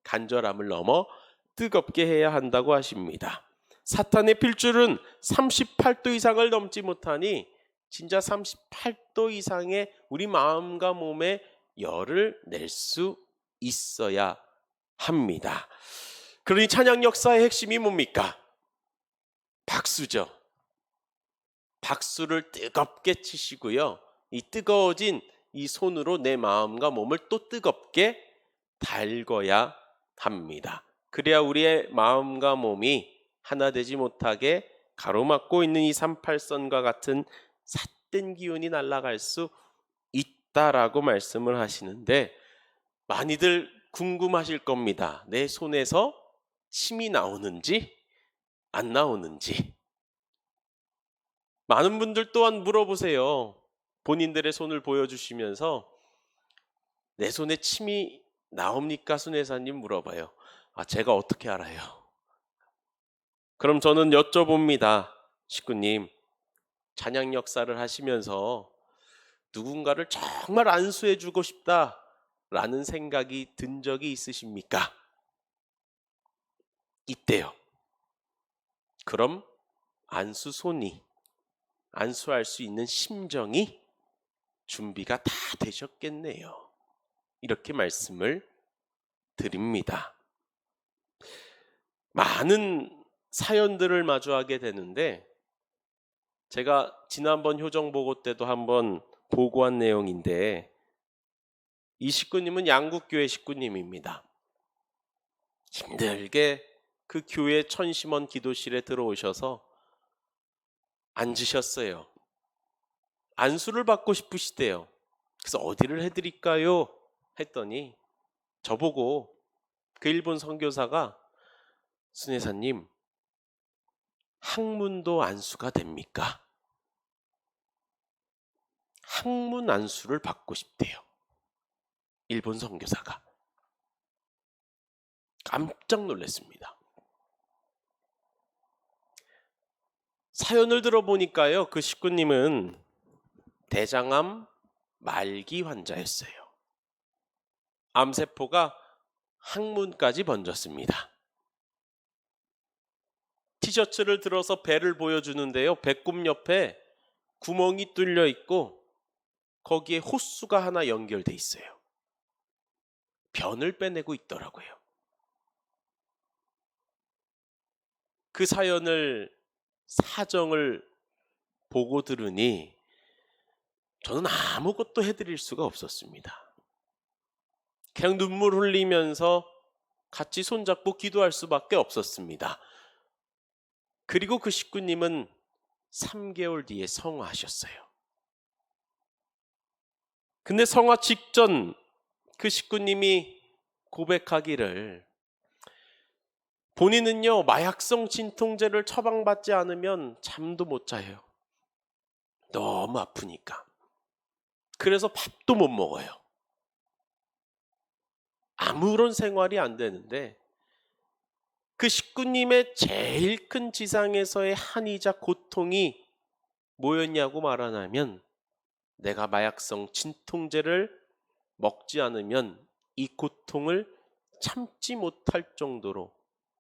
간절함을 넘어 뜨겁게 해야 한다고 하십니다. 사탄의 필줄은 38도 이상을 넘지 못하니 진짜 38도 이상의 우리 마음과 몸에 열을 낼 수 있어야 합니다. 그러니 찬양 역사의 핵심이 뭡니까? 박수죠. 박수를 뜨겁게 치시고요, 이 뜨거워진 이 손으로 내 마음과 몸을 또 뜨겁게 달궈야 합니다. 그래야 우리의 마음과 몸이 하나 되지 못하게 가로막고 있는 이 38선과 같은 삿된 기운이 날아갈 수 있다라고 말씀을 하시는데, 많이들 궁금하실 겁니다. 내 손에서 침이 나오는지 안 나오는지. 많은 분들 또한 물어보세요. 본인들의 손을 보여주시면서 내 손에 침이 나옵니까? 순회사님 물어봐요. 제가 어떻게 알아요? 그럼 저는 여쭤봅니다. 식구님, 찬양 역사를 하시면서 누군가를 정말 안수해주고 싶다라는 생각이 든 적이 있으십니까? 있대요. 그럼 안수할 수 있는 심정이 준비가 다 되셨겠네요. 이렇게 말씀을 드립니다. 많은 사연들을 마주하게 되는데, 제가 지난번 효정보고 때도 한번 보고한 내용인데, 이 식구님은 양국교회 식구님입니다. 힘들게 그 교회 천심원 기도실에 들어오셔서 앉으셨어요. 안수를 받고 싶으시대요. 그래서 어디를 해드릴까요? 했더니 저보고 그 일본 선교사가, 순회사님, 학문도 안수가 됩니까? 학문 안수를 받고 싶대요. 일본 선교사가. 깜짝 놀랐습니다. 사연을 들어보니까요, 그 식구님은 대장암, 말기 환자였어요. 암세포가 항문까지 번졌습니다. 티셔츠를 들어서 배를 보여주는데요. 배꼽 옆에 구멍이 뚫려 있고 거기에 호수가 하나 연결돼 있어요. 변을 빼내고 있더라고요. 그 사정을 보고 들으니 저는 아무것도 해드릴 수가 없었습니다. 그냥 눈물 흘리면서 같이 손잡고 기도할 수밖에 없었습니다. 그리고 그 식구님은 3개월 뒤에 성화하셨어요. 근데 성화 직전 그 식구님이 고백하기를 본인은요, 마약성 진통제를 처방받지 않으면 잠도 못 자요. 너무 아프니까. 그래서 밥도 못 먹어요. 아무런 생활이 안 되는데 그 식구님의 제일 큰 지상에서의 한이자 고통이 뭐였냐고 말하냐면, 내가 마약성 진통제를 먹지 않으면 이 고통을 참지 못할 정도로,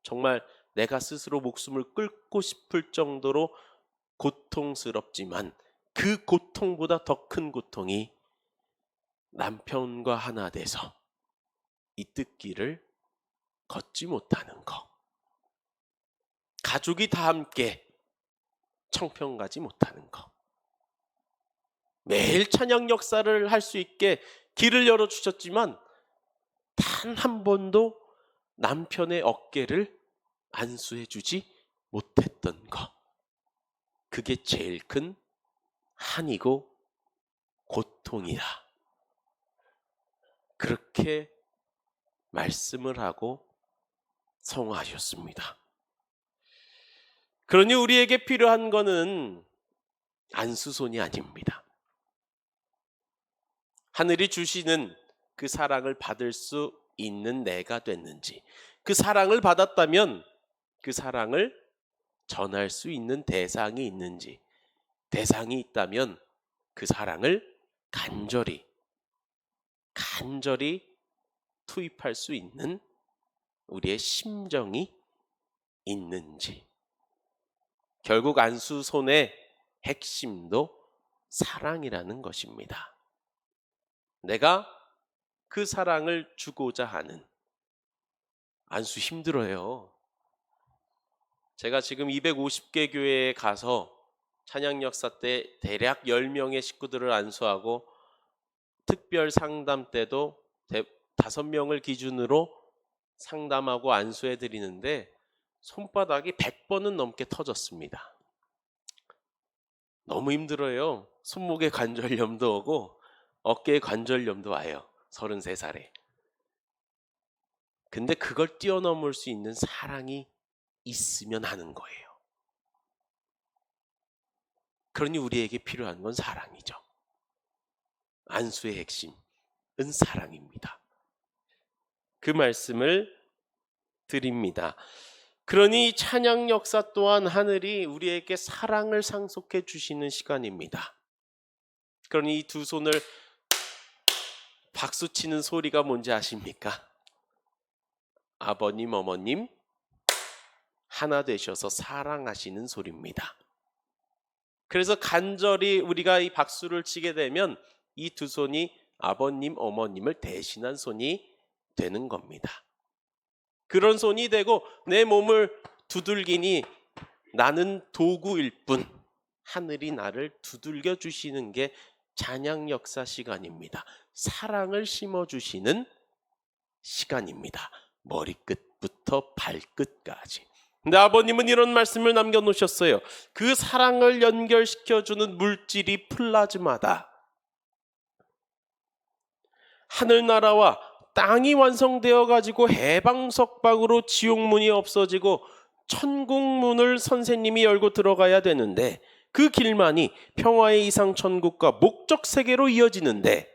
정말 내가 스스로 목숨을 끊고 싶을 정도로 고통스럽지만 그 고통보다 더 큰 고통이 남편과 하나 돼서 이 뜯기를 걷지 못하는 것, 가족이 다 함께 청평 가지 못하는 것, 매일 찬양 역사를 할 수 있게 길을 열어주셨지만 단 한 번도 남편의 어깨를 안수해 주지 못했던 것, 그게 제일 큰 한이고 고통이다. 그렇게 말씀을 하고 성화하셨습니다. 그러니 우리에게 필요한 것은 안수손이 아닙니다. 하늘이 주시는 그 사랑을 받을 수 있는 내가 됐는지, 그 사랑을 받았다면 그 사랑을 전할 수 있는 대상이 있는지, 대상이 있다면 그 사랑을 간절히 투입할 수 있는 우리의 심정이 있는지. 결국 안수손의 핵심도 사랑이라는 것입니다. 내가 그 사랑을 주고자 하는, 안수 힘들어요. 제가 지금 250개 교회에 가서 찬양 역사 때 대략 10명의 식구들을 안수하고 특별 상담 때도 5명을 기준으로 상담하고 안수해 드리는데 손바닥이 100번은 넘게 터졌습니다. 너무 힘들어요. 손목에 관절염도 오고 어깨에 관절염도 와요. 33살에. 근데 그걸 뛰어넘을 수 있는 사랑이 있으면 하는 거예요. 그러니 우리에게 필요한 건 사랑이죠. 안수의 핵심은 사랑입니다. 그 말씀을 드립니다. 그러니 찬양 역사 또한 하늘이 우리에게 사랑을 상속해 주시는 시간입니다. 그러니 이 두 손을 박수 치는 소리가 뭔지 아십니까? 아버님, 어머님 하나 되셔서 사랑하시는 소리입니다. 그래서 간절히 우리가 이 박수를 치게 되면 이 두 손이 아버님, 어머님을 대신한 손이 되는 겁니다. 그런 손이 되고 내 몸을 두들기니 나는 도구일 뿐 하늘이 나를 두들겨 주시는 게 찬양 역사 시간입니다. 사랑을 심어주시는 시간입니다. 머리끝부터 발끝까지. 근데 아버님은 이런 말씀을 남겨놓으셨어요. 그 사랑을 연결시켜주는 물질이 플라즈마다. 하늘나라와 땅이 완성되어 가지고 해방석방으로 지옥문이 없어지고 천국문을 선생님이 열고 들어가야 되는데, 그 길만이 평화의 이상 천국과 목적 세계로 이어지는데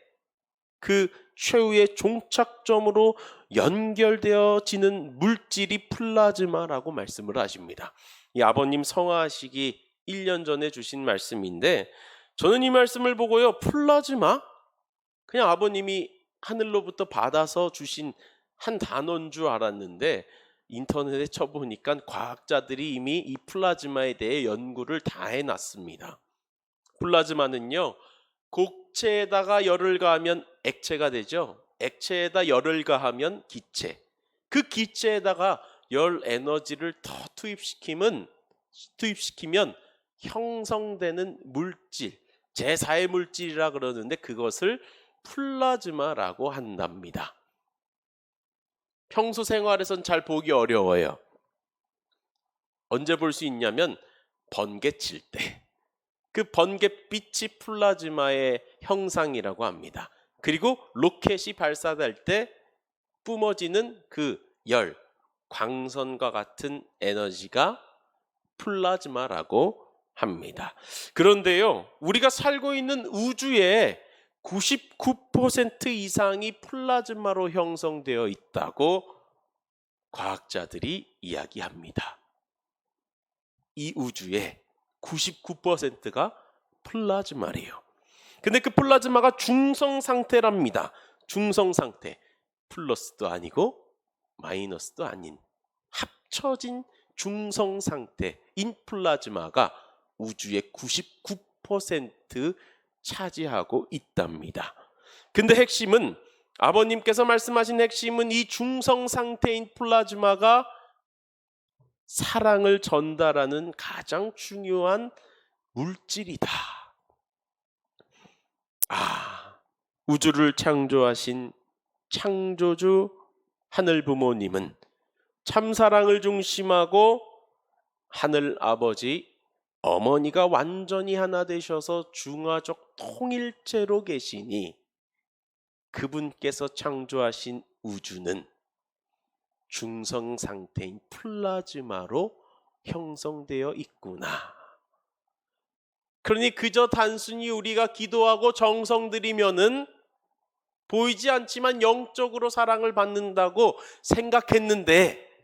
그 최후의 종착점으로 연결되어지는 물질이 플라즈마라고 말씀을 하십니다. 이 아버님 성화하시기 1년 전에 주신 말씀인데 저는 이 말씀을 보고요, 플라즈마? 그냥 아버님이 하늘로부터 받아서 주신 한 단어인 줄 알았는데 인터넷에 쳐보니까 과학자들이 이미 이 플라즈마에 대해 연구를 다 해놨습니다. 플라즈마는요, 고체에다가 열을 가하면 액체가 되죠. 액체에다 열을 가하면 기체. 그 기체에다가 열 에너지를 더 투입시키면 형성되는 물질, 제4의 물질이라 그러는데 그것을 플라즈마라고 한답니다. 평소 생활에선 잘 보기 어려워요. 언제 볼 수 있냐면 번개 칠 때. 그 번갯빛이 플라즈마의 형상이라고 합니다. 그리고 로켓이 발사될 때 뿜어지는 그 열, 광선과 같은 에너지가 플라즈마라고 합니다. 그런데요, 우리가 살고 있는 우주의 99% 이상이 플라즈마로 형성되어 있다고 과학자들이 이야기합니다. 이 우주의 99%가 플라즈마래요. 근데 그 플라즈마가 중성 상태랍니다. 중성 상태. 플러스도 아니고 마이너스도 아닌 합쳐진 중성 상태인 플라즈마가 우주의 99% 차지하고 있답니다. 근데 핵심은, 아버님께서 말씀하신 핵심은 이 중성 상태인 플라즈마가 사랑을 전달하는 가장 중요한 물질이다. 우주를 창조하신 창조주 하늘 부모님은 참사랑을 중심하고 하늘 아버지, 어머니가 완전히 하나 되셔서 중화적 통일체로 계시니 그분께서 창조하신 우주는 중성 상태인 플라즈마로 형성되어 있구나. 그러니 그저 단순히 우리가 기도하고 정성 들이면은 보이지 않지만 영적으로 사랑을 받는다고 생각했는데,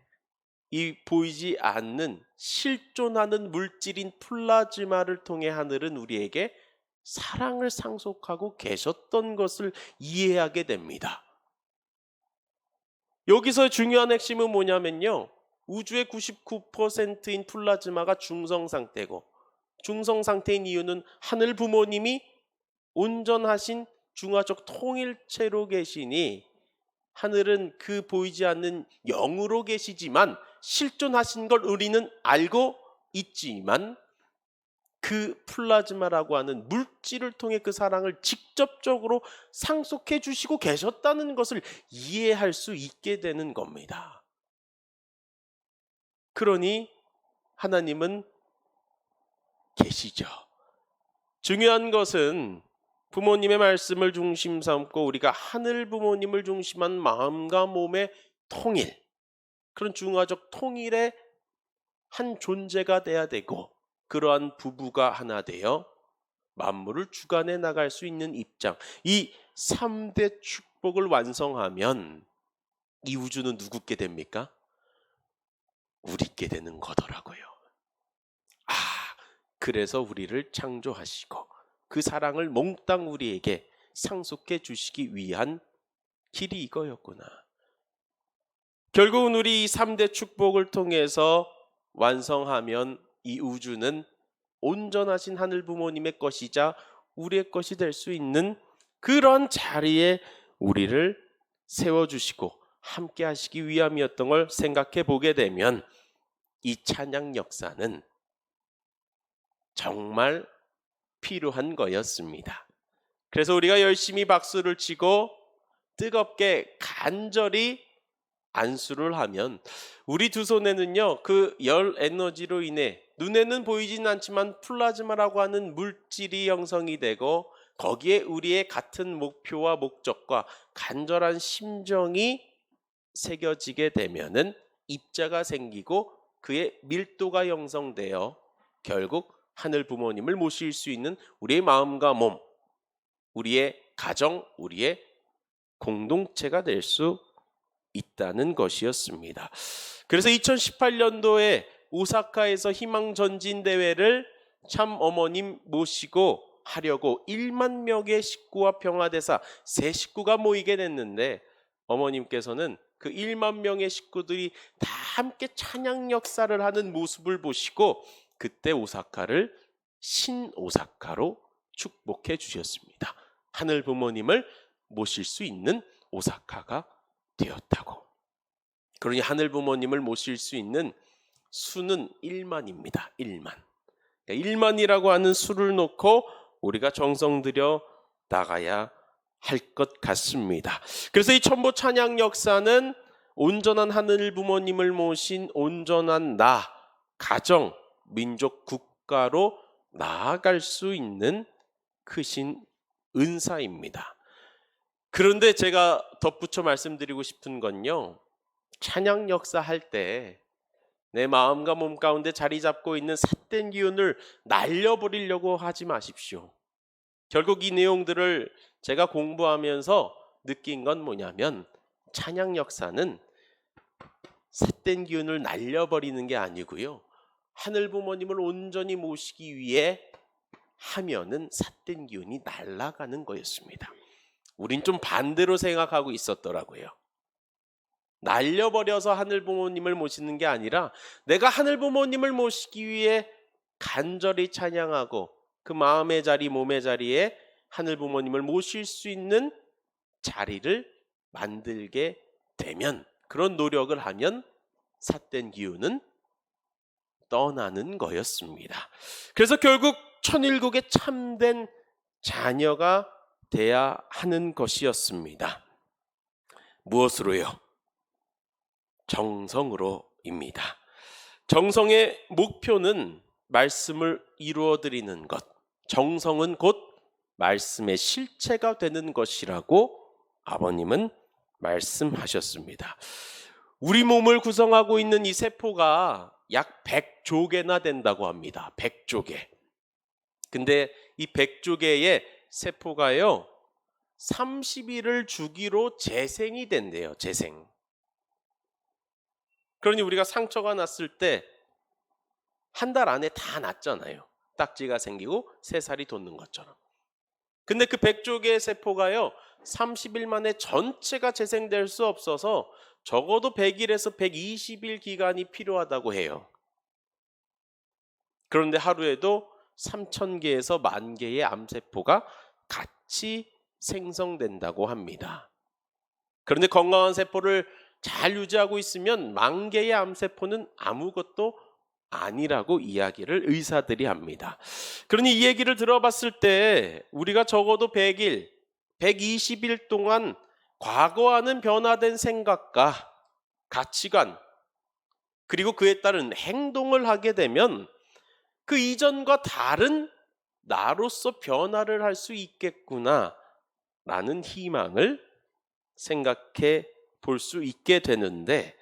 이 보이지 않는 실존하는 물질인 플라즈마를 통해 하늘은 우리에게 사랑을 상속하고 계셨던 것을 이해하게 됩니다. 여기서 중요한 핵심은 뭐냐면요, 우주의 99%인 플라즈마가 중성 상태고, 중성 상태인 이유는 하늘 부모님이 온전하신 중화적 통일체로 계시니 하늘은 그 보이지 않는 영으로 계시지만 실존하신 걸 우리는 알고 있지만 그 플라즈마라고 하는 물질을 통해 그 사랑을 직접적으로 상속해 주시고 계셨다는 것을 이해할 수 있게 되는 겁니다. 그러니 하나님은 계시죠. 중요한 것은 부모님의 말씀을 중심 삼고 우리가 하늘 부모님을 중심한 마음과 몸의 통일, 그런 중화적 통일의 한 존재가 돼야 되고, 그러한 부부가 하나 되어 만물을 주관해 나갈 수 있는 입장, 이 3대 축복을 완성하면 이 우주는 누구께 됩니까? 우리께 되는 거더라고요. 그래서 우리를 창조하시고 그 사랑을 몽땅 우리에게 상속해 주시기 위한 길이 이거였구나. 결국은 우리 3대 축복을 통해서 완성하면 이 우주는 온전하신 하늘 부모님의 것이자 우리의 것이 될 수 있는 그런 자리에 우리를 세워주시고 함께 하시기 위함이었던 걸 생각해 보게 되면 이 찬양 역사는 정말 필요한 거였습니다. 그래서 우리가 열심히 박수를 치고 뜨겁게 간절히 안수를 하면 우리 두 손에는요, 그 열 에너지로 인해 눈에는 보이진 않지만 플라즈마라고 하는 물질이 형성이 되고, 거기에 우리의 같은 목표와 목적과 간절한 심정이 새겨지게 되면은 입자가 생기고 그의 밀도가 형성되어 결국 하늘 부모님을 모실 수 있는 우리의 마음과 몸, 우리의 가정, 우리의 공동체가 될 수 있다는 것이었습니다. 그래서 2018년도에 오사카에서 희망 전진 대회를 참 어머님 모시고 하려고 1만 명의 식구와 평화대사 세 식구가 모이게 됐는데 어머님께서는 그 1만 명의 식구들이 다 함께 찬양 역사를 하는 모습을 보시고 그때 오사카를 신오사카로 축복해 주셨습니다. 하늘 부모님을 모실 수 있는 오사카가 되었다고. 그러니 하늘 부모님을 모실 수 있는 수는 1만입니다. 1만. 1만이라고 하는 수를 놓고 우리가 정성 들여 나가야 할 것 같습니다. 그래서 이 천보 찬양 역사는 온전한 하늘 부모님을 모신 온전한 나, 가정, 민족, 국가로 나아갈 수 있는 크신 은사입니다. 그런데 제가 덧붙여 말씀드리고 싶은 건요, 찬양 역사 할 때 내 마음과 몸 가운데 자리 잡고 있는 삿된 기운을 날려버리려고 하지 마십시오. 결국 이 내용들을 제가 공부하면서 느낀 건 뭐냐면 찬양 역사는 삿된 기운을 날려버리는 게 아니고요, 하늘 부모님을 온전히 모시기 위해 하면은 삿된 기운이 날아가는 거였습니다. 우린 좀 반대로 생각하고 있었더라고요. 날려버려서 하늘 부모님을 모시는 게 아니라 내가 하늘 부모님을 모시기 위해 간절히 찬양하고 그 마음의 자리, 몸의 자리에 하늘 부모님을 모실 수 있는 자리를 만들게 되면, 그런 노력을 하면 삿된 기운은 떠나는 거였습니다. 그래서 결국 천일국의 참된 자녀가 돼야 하는 것이었습니다. 무엇으로요? 정성으로입니다. 정성의 목표는 말씀을 이루어드리는 것, 정성은 곧 말씀의 실체가 되는 것이라고 아버님은 말씀하셨습니다. 우리 몸을 구성하고 있는 이 세포가 약 100조 개나 된다고 합니다. 100조 개. 근데 이 100조 개의 세포가요, 30일을 주기로 재생이 된대요. 재생. 그러니 우리가 상처가 났을 때 한 달 안에 다 낫잖아요. 딱지가 생기고 새살이 돋는 것처럼. 근데 그 100조 개의 세포가요, 30일 만에 전체가 재생될 수 없어서 적어도 100일에서 120일 기간이 필요하다고 해요. 그런데 하루에도 3,000개에서 10,000개의 암세포가 같이 생성된다고 합니다. 그런데 건강한 세포를 잘 유지하고 있으면 10,000개의 암세포는 아무것도 아니라고 이야기를 의사들이 합니다. 그러니 이 얘기를 들어봤을 때 우리가 적어도 100일, 120일 동안 과거와는 변화된 생각과 가치관, 그리고 그에 따른 행동을 하게 되면 그 이전과 다른 나로서 변화를 할 수 있겠구나 라는 희망을 생각해 볼 수 있게 되는데,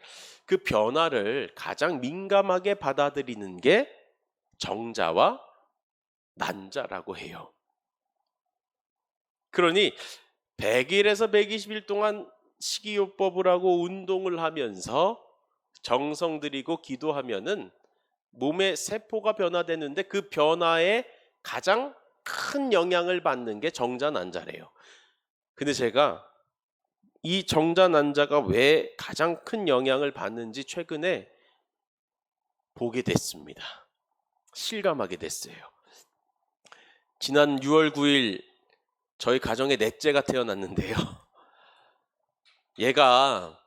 그 변화를 가장 민감하게 받아들이는 게 정자와 난자라고 해요. 그러니 100일에서 120일 동안 식이요법을 하고 운동을 하면서 정성 들이고 기도하면은 몸의 세포가 변화되는데 그 변화에 가장 큰 영향을 받는 게 정자 난자래요. 근데 제가 이 정자 난자가 왜 가장 큰 영향을 받는지 최근에 보게 됐습니다. 실감하게 됐어요. 지난 6월 9일 저희 가정에 넷째가 태어났는데요. 얘가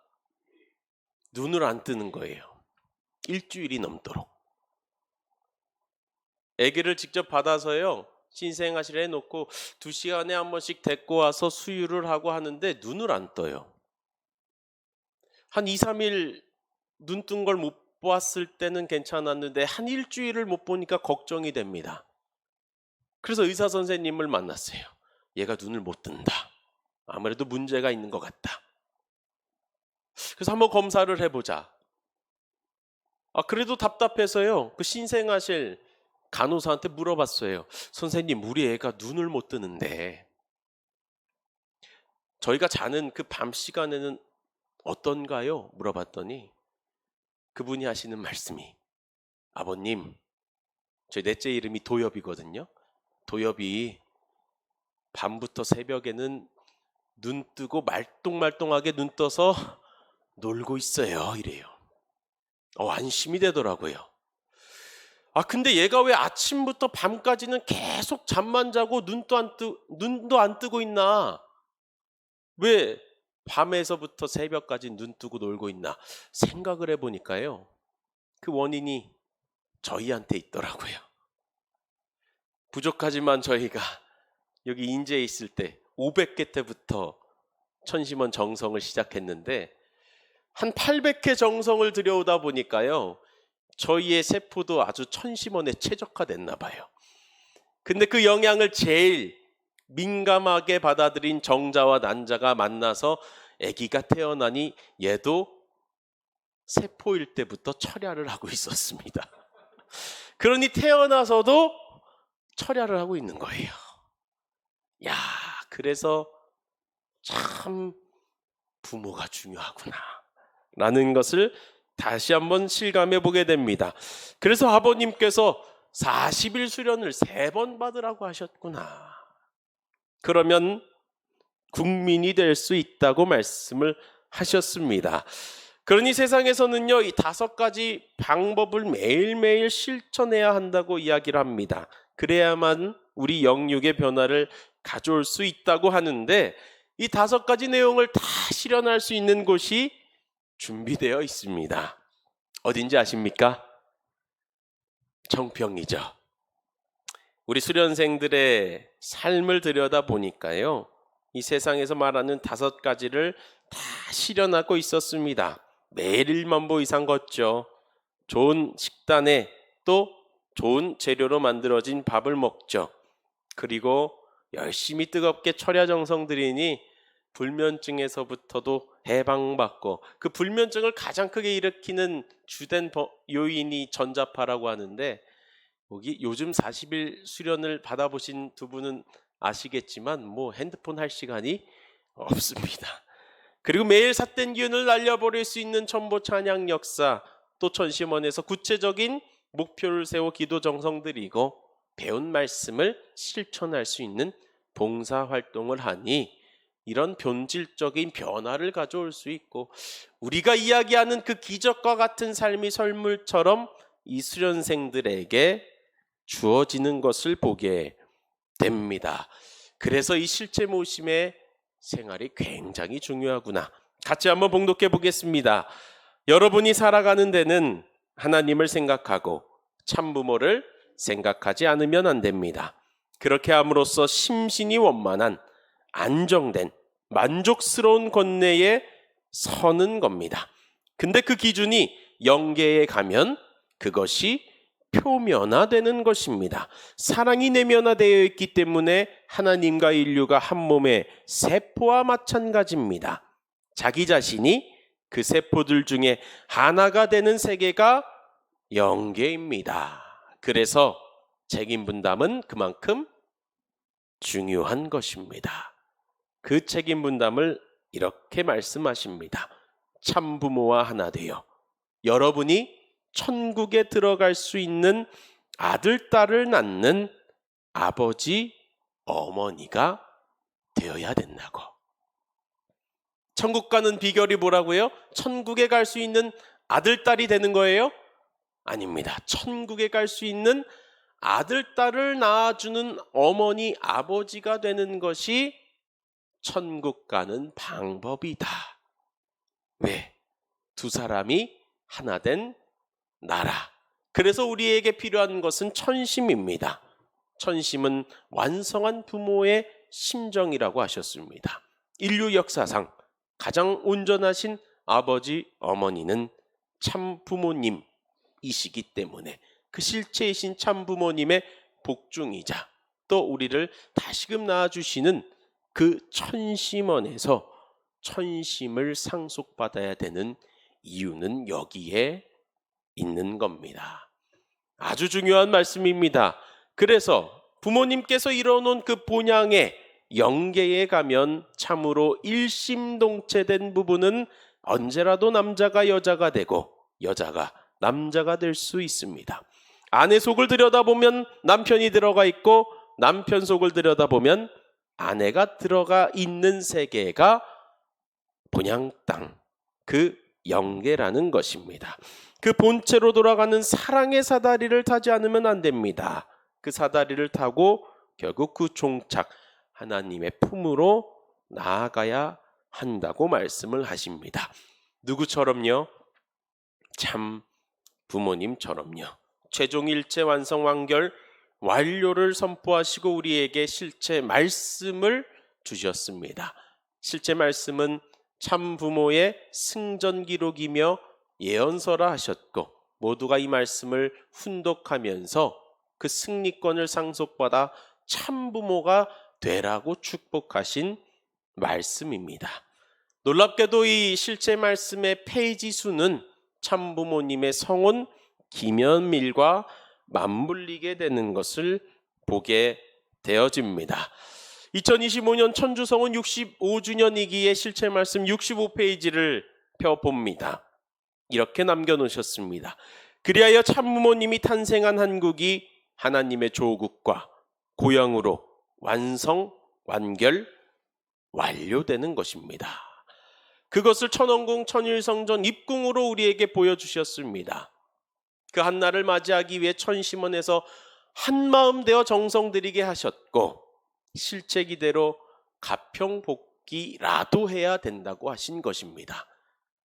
눈을 안 뜨는 거예요. 일주일이 넘도록. 아기를 직접 받아서요, 신생아실에 놓고 2시간에 한 번씩 데리고 와서 수유를 하고 하는데 눈을 안 떠요. 한 2, 3일 눈 뜬 걸 못 봤을 때는 괜찮았는데 한 일주일을 못 보니까 걱정이 됩니다. 그래서 의사 선생님을 만났어요. 얘가 눈을 못 뜬다. 아무래도 문제가 있는 것 같다. 그래서 한번 검사를 해보자. 그래도 답답해서요, 그 신생아실 간호사한테 물어봤어요. 선생님, 우리 애가 눈을 못 뜨는데 저희가 자는 그 밤 시간에는 어떤가요? 물어봤더니 그분이 하시는 말씀이, 아버님, 저희 넷째 이름이 도엽이거든요. 도엽이 밤부터 새벽에는 눈 뜨고 말똥말똥하게 눈 떠서 놀고 있어요. 이래요. 안심이 되더라고요. 근데 얘가 왜 아침부터 밤까지는 계속 잠만 자고 눈도 안 뜨고 있나? 왜 밤에서부터 새벽까지 눈 뜨고 놀고 있나? 생각을 해보니까요. 그 원인이 저희한테 있더라고요. 부족하지만 저희가 여기 인제에 있을 때 500개 때부터 천심원 정성을 시작했는데 한 800회 정성을 들여오다 보니까요. 저희의 세포도 아주 천심원에 최적화됐나 봐요. 근데 그 영향을 제일 민감하게 받아들인 정자와 난자가 만나서 아기가 태어나니 얘도 세포일 때부터 철야를 하고 있었습니다. 그러니 태어나서도 철야를 하고 있는 거예요. 야, 그래서 참 부모가 중요하구나 라는 것을 다시 한번 실감해 보게 됩니다. 그래서 아버님께서 40일 수련을 3번 받으라고 하셨구나. 그러면 국민이 될 수 있다고 말씀을 하셨습니다. 그러니 세상에서는요, 이 5가지 방법을 매일매일 실천해야 한다고 이야기를 합니다. 그래야만 우리 영육의 변화를 가져올 수 있다고 하는데 이 5가지 내용을 다 실현할 수 있는 곳이 준비되어 있습니다. 어딘지 아십니까? 청평이죠. 우리 수련생들의 삶을 들여다보니까요. 이 세상에서 말하는 5가지를 다 실현하고 있었습니다. 매일 1만 보 이상 걷죠. 좋은 식단에 또 좋은 재료로 만들어진 밥을 먹죠. 그리고 열심히 뜨겁게 철야정성 들이니 불면증에서부터도 해방받고 그 불면증을 가장 크게 일으키는 주된 요인이 전자파라고 하는데 여기 요즘 40일 수련을 받아보신 두 분은 아시겠지만 핸드폰 할 시간이 없습니다. 그리고 매일 삿된 기운을 날려버릴 수 있는 천보 찬양 역사 또 천심원에서 구체적인 목표를 세워 기도 정성 드리고 배운 말씀을 실천할 수 있는 봉사활동을 하니 이런 본질적인 변화를 가져올 수 있고 우리가 이야기하는 그 기적과 같은 삶이 설물처럼 이 수련생들에게 주어지는 것을 보게 됩니다. 그래서 이 실체 모심의 생활이 굉장히 중요하구나. 같이 한번 봉독해 보겠습니다. 여러분이 살아가는 데는 하나님을 생각하고 참부모를 생각하지 않으면 안 됩니다. 그렇게 함으로써 심신이 원만한 안정된 만족스러운 권내에 서는 겁니다. 근데 그 기준이 영계에 가면 그것이 표면화되는 것입니다. 사랑이 내면화되어 있기 때문에 하나님과 인류가 한 몸의 세포와 마찬가지입니다. 자기 자신이 그 세포들 중에 하나가 되는 세계가 영계입니다. 그래서 책임 분담은 그만큼 중요한 것입니다. 그 책임 분담을 이렇게 말씀하십니다. 참부모와 하나 되어 여러분이 천국에 들어갈 수 있는 아들, 딸을 낳는 아버지, 어머니가 되어야 된다고. 천국 가는 비결이 뭐라고요? 천국에 갈 수 있는 아들, 딸이 되는 거예요? 아닙니다. 천국에 갈 수 있는 아들, 딸을 낳아주는 어머니, 아버지가 되는 것이 천국 가는 방법이다. 왜? 두 사람이 하나 된 나라. 그래서 우리에게 필요한 것은 천심입니다. 천심은 완성한 부모의 심정이라고 하셨습니다. 인류 역사상 가장 온전하신 아버지, 어머니는 참 부모님이시기 때문에 그 실체이신 참 부모님의 복중이자 또 우리를 다시금 낳아주시는 그 천심원에서 천심을 상속받아야 되는 이유는 여기에 있는 겁니다. 아주 중요한 말씀입니다. 그래서 부모님께서 이뤄놓은 그 본향의 영계에 가면 참으로 일심동체된 부분은 언제라도 남자가 여자가 되고 여자가 남자가 될 수 있습니다. 아내 속을 들여다보면 남편이 들어가 있고 남편 속을 들여다보면 아내가 들어가 있는 세계가 본향 땅, 그 영계라는 것입니다. 그 본체로 돌아가는 사랑의 사다리를 타지 않으면 안 됩니다. 그 사다리를 타고 결국 그 종착 하나님의 품으로 나아가야 한다고 말씀을 하십니다. 누구처럼요? 참 부모님처럼요. 최종 일체 완성 완결 완료를 선포하시고 우리에게 실제 말씀을 주셨습니다. 실제 말씀은 참 부모의 승전 기록이며 예언서라 하셨고, 모두가 이 말씀을 훈독하면서 그 승리권을 상속받아 참 부모가 되라고 축복하신 말씀입니다. 놀랍게도 이 실제 말씀의 페이지 수는 참 부모님의 성혼 기면밀과 맞물리게 되는 것을 보게 되어집니다. 2025년 천주성은 65주년이기에 실제 말씀 65페이지를 펴봅니다. 이렇게 남겨놓으셨습니다. 그리하여 참부모님이 탄생한 한국이 하나님의 조국과 고향으로 완성, 완결, 완료되는 것입니다. 그것을 천원궁 천일성전 입궁으로 우리에게 보여주셨습니다. 그 한날을 맞이하기 위해 천심원에서 한마음 되어 정성 들이게 하셨고, 실제 기대로 가평복귀라도 해야 된다고 하신 것입니다.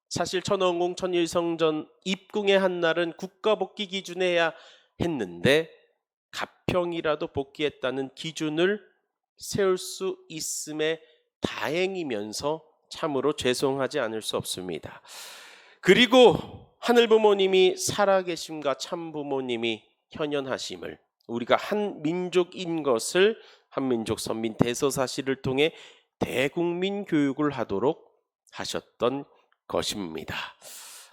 사실 천원궁 천일성전 입궁의 한날은 국가복귀 기준에 해야 했는데 가평이라도 복귀했다는 기준을 세울 수 있음에 다행이면서 참으로 죄송하지 않을 수 없습니다. 그리고 하늘부모님이 살아계심과 참부모님이 현현하심을, 우리가 한 민족인 것을 한민족 선민 대서사시를 통해 대국민 교육을 하도록 하셨던 것입니다.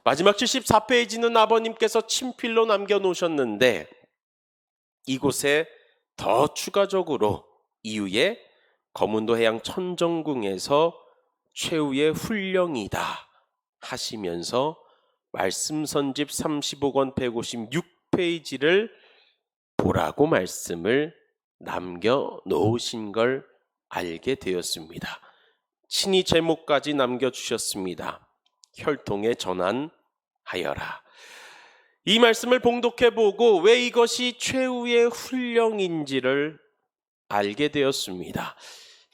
마지막 74페이지는 아버님께서 친필로 남겨놓으셨는데, 이곳에 더 추가적으로 이후에 거문도 해양 천정궁에서 최후의 훈령이다 하시면서 말씀선집 35권 156페이지를 보라고 말씀을 남겨놓으신 걸 알게 되었습니다. 친히 제목까지 남겨주셨습니다. 혈통에 전환하여라. 이 말씀을 봉독해보고 왜 이것이 최후의 훈령인지를 알게 되었습니다.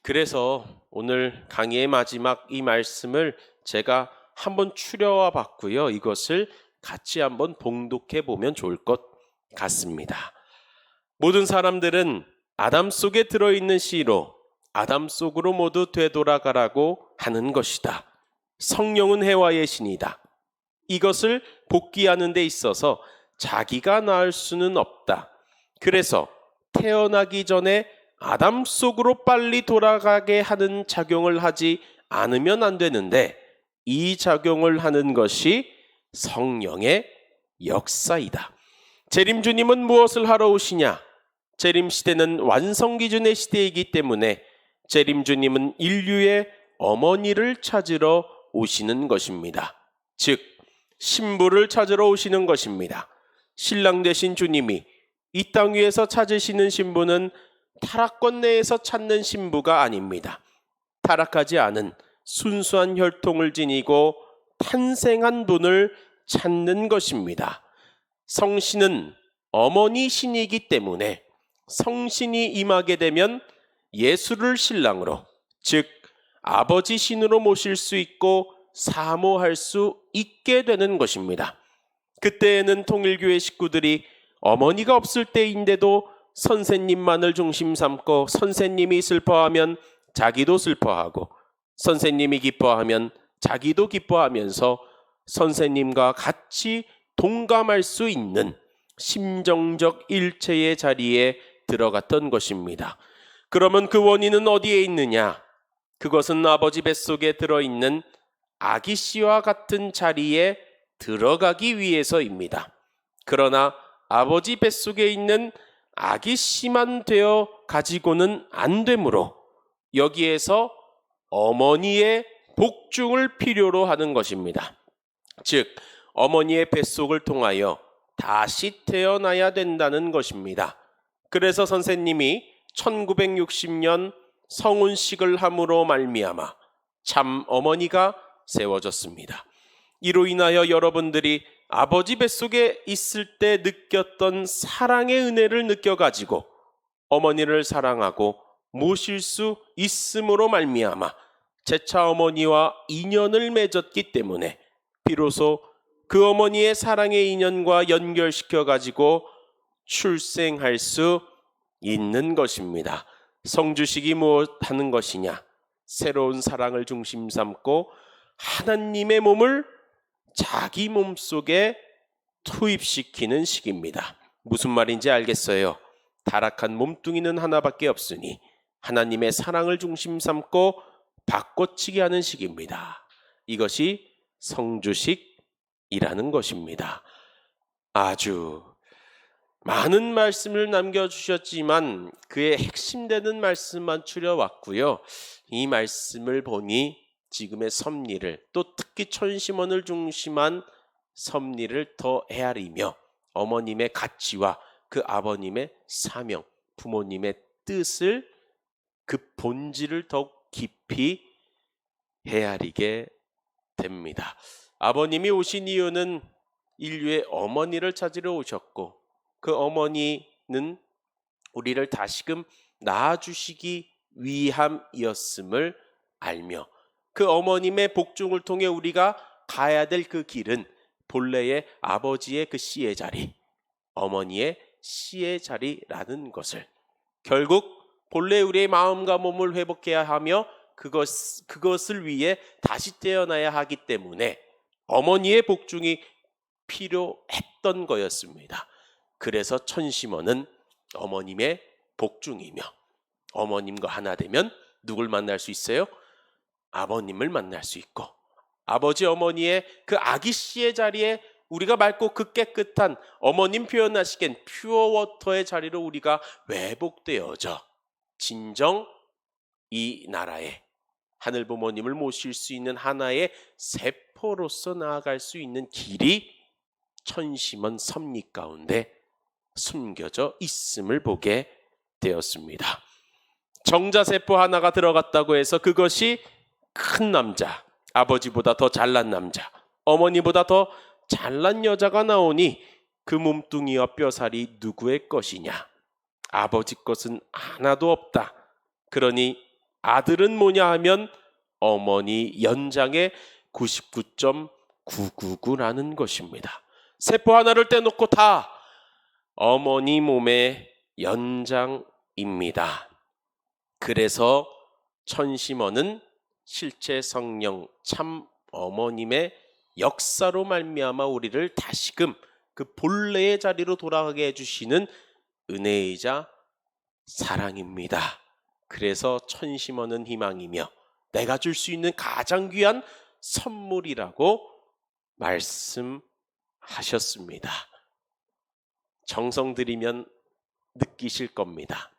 그래서 오늘 강의의 마지막 이 말씀을 제가 한번 추려와 봤고요. 이것을 같이 한번 봉독해 보면 좋을 것 같습니다. 모든 사람들은 아담 속에 들어있는 씨로 아담 속으로 모두 되돌아가라고 하는 것이다. 성령은 해와의 신이다. 이것을 복귀하는 데 있어서 자기가 낳을 수는 없다. 그래서 태어나기 전에 아담 속으로 빨리 돌아가게 하는 작용을 하지 않으면 안 되는데, 이 작용을 하는 것이 성령의 역사이다. 재림주님은 무엇을 하러 오시냐? 재림시대는 완성기준의 시대이기 때문에 재림주님은 인류의 어머니를 찾으러 오시는 것입니다. 즉 신부를 찾으러 오시는 것입니다. 신랑 되신 주님이 이 땅 위에서 찾으시는 신부는 타락권 내에서 찾는 신부가 아닙니다. 타락하지 않은 순수한 혈통을 지니고 탄생한 분을 찾는 것입니다. 성신은 어머니 신이기 때문에 성신이 임하게 되면 예수를 신랑으로, 즉 아버지 신으로 모실 수 있고 사모할 수 있게 되는 것입니다. 그때에는 통일교회 식구들이 어머니가 없을 때인데도 선생님만을 중심 삼고, 선생님이 슬퍼하면 자기도 슬퍼하고, 선생님이 기뻐하면 자기도 기뻐하면서 선생님과 같이 동감할 수 있는 심정적 일체의 자리에 들어갔던 것입니다. 그러면 그 원인은 어디에 있느냐? 그것은 아버지 뱃속에 들어있는 아기 씨와 같은 자리에 들어가기 위해서입니다. 그러나 아버지 뱃속에 있는 아기 씨만 되어 가지고는 안 되므로 여기에서 어머니의 복중을 필요로 하는 것입니다. 즉 어머니의 뱃속을 통하여 다시 태어나야 된다는 것입니다. 그래서 선생님이 1960년 성혼식을 함으로 말미암아 참 어머니가 세워졌습니다. 이로 인하여 여러분들이 아버지 뱃속에 있을 때 느꼈던 사랑의 은혜를 느껴가지고 어머니를 사랑하고 모실 수 있음으로 말미암아 재차 어머니와 인연을 맺었기 때문에 비로소 그 어머니의 사랑의 인연과 연결시켜 가지고 출생할 수 있는 것입니다. 성주식이 무엇하는 것이냐? 새로운 사랑을 중심 삼고 하나님의 몸을 자기 몸속에 투입시키는 식입니다. 무슨 말인지 알겠어요? 타락한 몸뚱이는 하나밖에 없으니 하나님의 사랑을 중심 삼고 바꿔치기 하는 식입니다. 이것이 성주식이라는 것입니다. 아주 많은 말씀을 남겨주셨지만 그의 핵심되는 말씀만 추려왔고요. 이 말씀을 보니 지금의 섭리를, 또 특히 천심원을 중심한 섭리를 더 헤아리며 어머님의 가치와 그 아버님의 사명, 부모님의 뜻을, 그 본질을 더욱 깊이 헤아리게 됩니다. 아버님이 오신 이유는 인류의 어머니를 찾으러 오셨고 그 어머니는 우리를 다시금 낳아주시기 위함이었음을 알며 그 어머님의 복종을 통해 우리가 가야 될 그 길은 본래의 아버지의 그 씨의 자리, 어머니의 씨의 자리라는 것을, 결국 본래 우리의 마음과 몸을 회복해야 하며 그것을 위해 다시 태어나야 하기 때문에 어머니의 복종이 필요했던 거였습니다. 그래서 천심원은 어머님의 복종이며 어머님과 하나 되면 누굴 만날 수 있어요? 아버님을 만날 수 있고 아버지 어머니의 그 아기 씨의 자리에 우리가 맑고 그 깨끗한 어머님 표현하시기엔 퓨어워터의 자리로 우리가 회복되어져 진정 이 나라에 하늘 부모님을 모실 수 있는 하나의 세포로서 나아갈 수 있는 길이 천심원 섭리 가운데 숨겨져 있음을 보게 되었습니다. 정자세포 하나가 들어갔다고 해서 그것이 큰 남자, 아버지보다 더 잘난 남자, 어머니보다 더 잘난 여자가 나오니 그 몸뚱이와 뼈살이 누구의 것이냐? 아버지 것은 하나도 없다. 그러니 아들은 뭐냐 하면 어머니 연장의 99.999라는 것입니다. 세포 하나를 떼놓고 다 어머니 몸의 연장입니다. 그래서 천심원은 실제 성령 참 어머님의 역사로 말미암아 우리를 다시금 그 본래의 자리로 돌아가게 해주시는 은혜이자 사랑입니다. 그래서 천심원은 희망이며 내가 줄 수 있는 가장 귀한 선물이라고 말씀하셨습니다. 정성 들이면 느끼실 겁니다.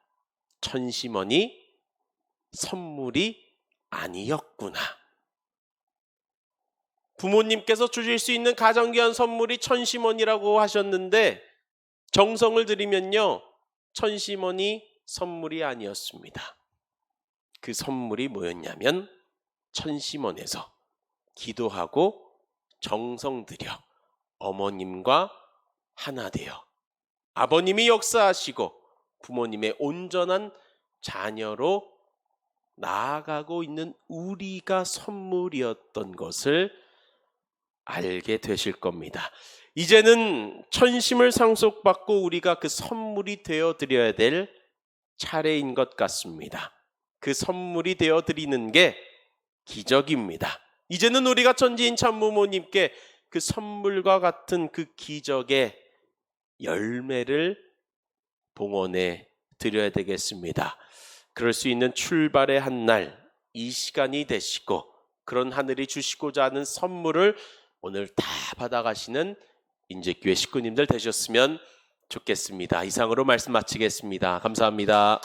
천심원이 선물이 아니었구나. 부모님께서 주실 수 있는 가장 귀한 선물이 천심원이라고 하셨는데 정성을 들이면요, 천심원이 선물이 아니었습니다. 그 선물이 뭐였냐면 천심원에서 기도하고 정성 들여 어머님과 하나 되어 아버님이 역사하시고 부모님의 온전한 자녀로 나아가고 있는 우리가 선물이었던 것을 알게 되실 겁니다. 이제는 천심을 상속받고 우리가 그 선물이 되어 드려야 될 차례인 것 같습니다. 그 선물이 되어 드리는 게 기적입니다. 이제는 우리가 천지인 참부모님께 그 선물과 같은 그 기적의 열매를 봉헌해 드려야 되겠습니다. 그럴 수 있는 출발의 한 날, 이 시간이 되시고 그런 하늘이 주시고자 하는 선물을 오늘 다 받아가시는 인재교회 식구님들 되셨으면 좋겠습니다. 이상으로 말씀 마치겠습니다. 감사합니다.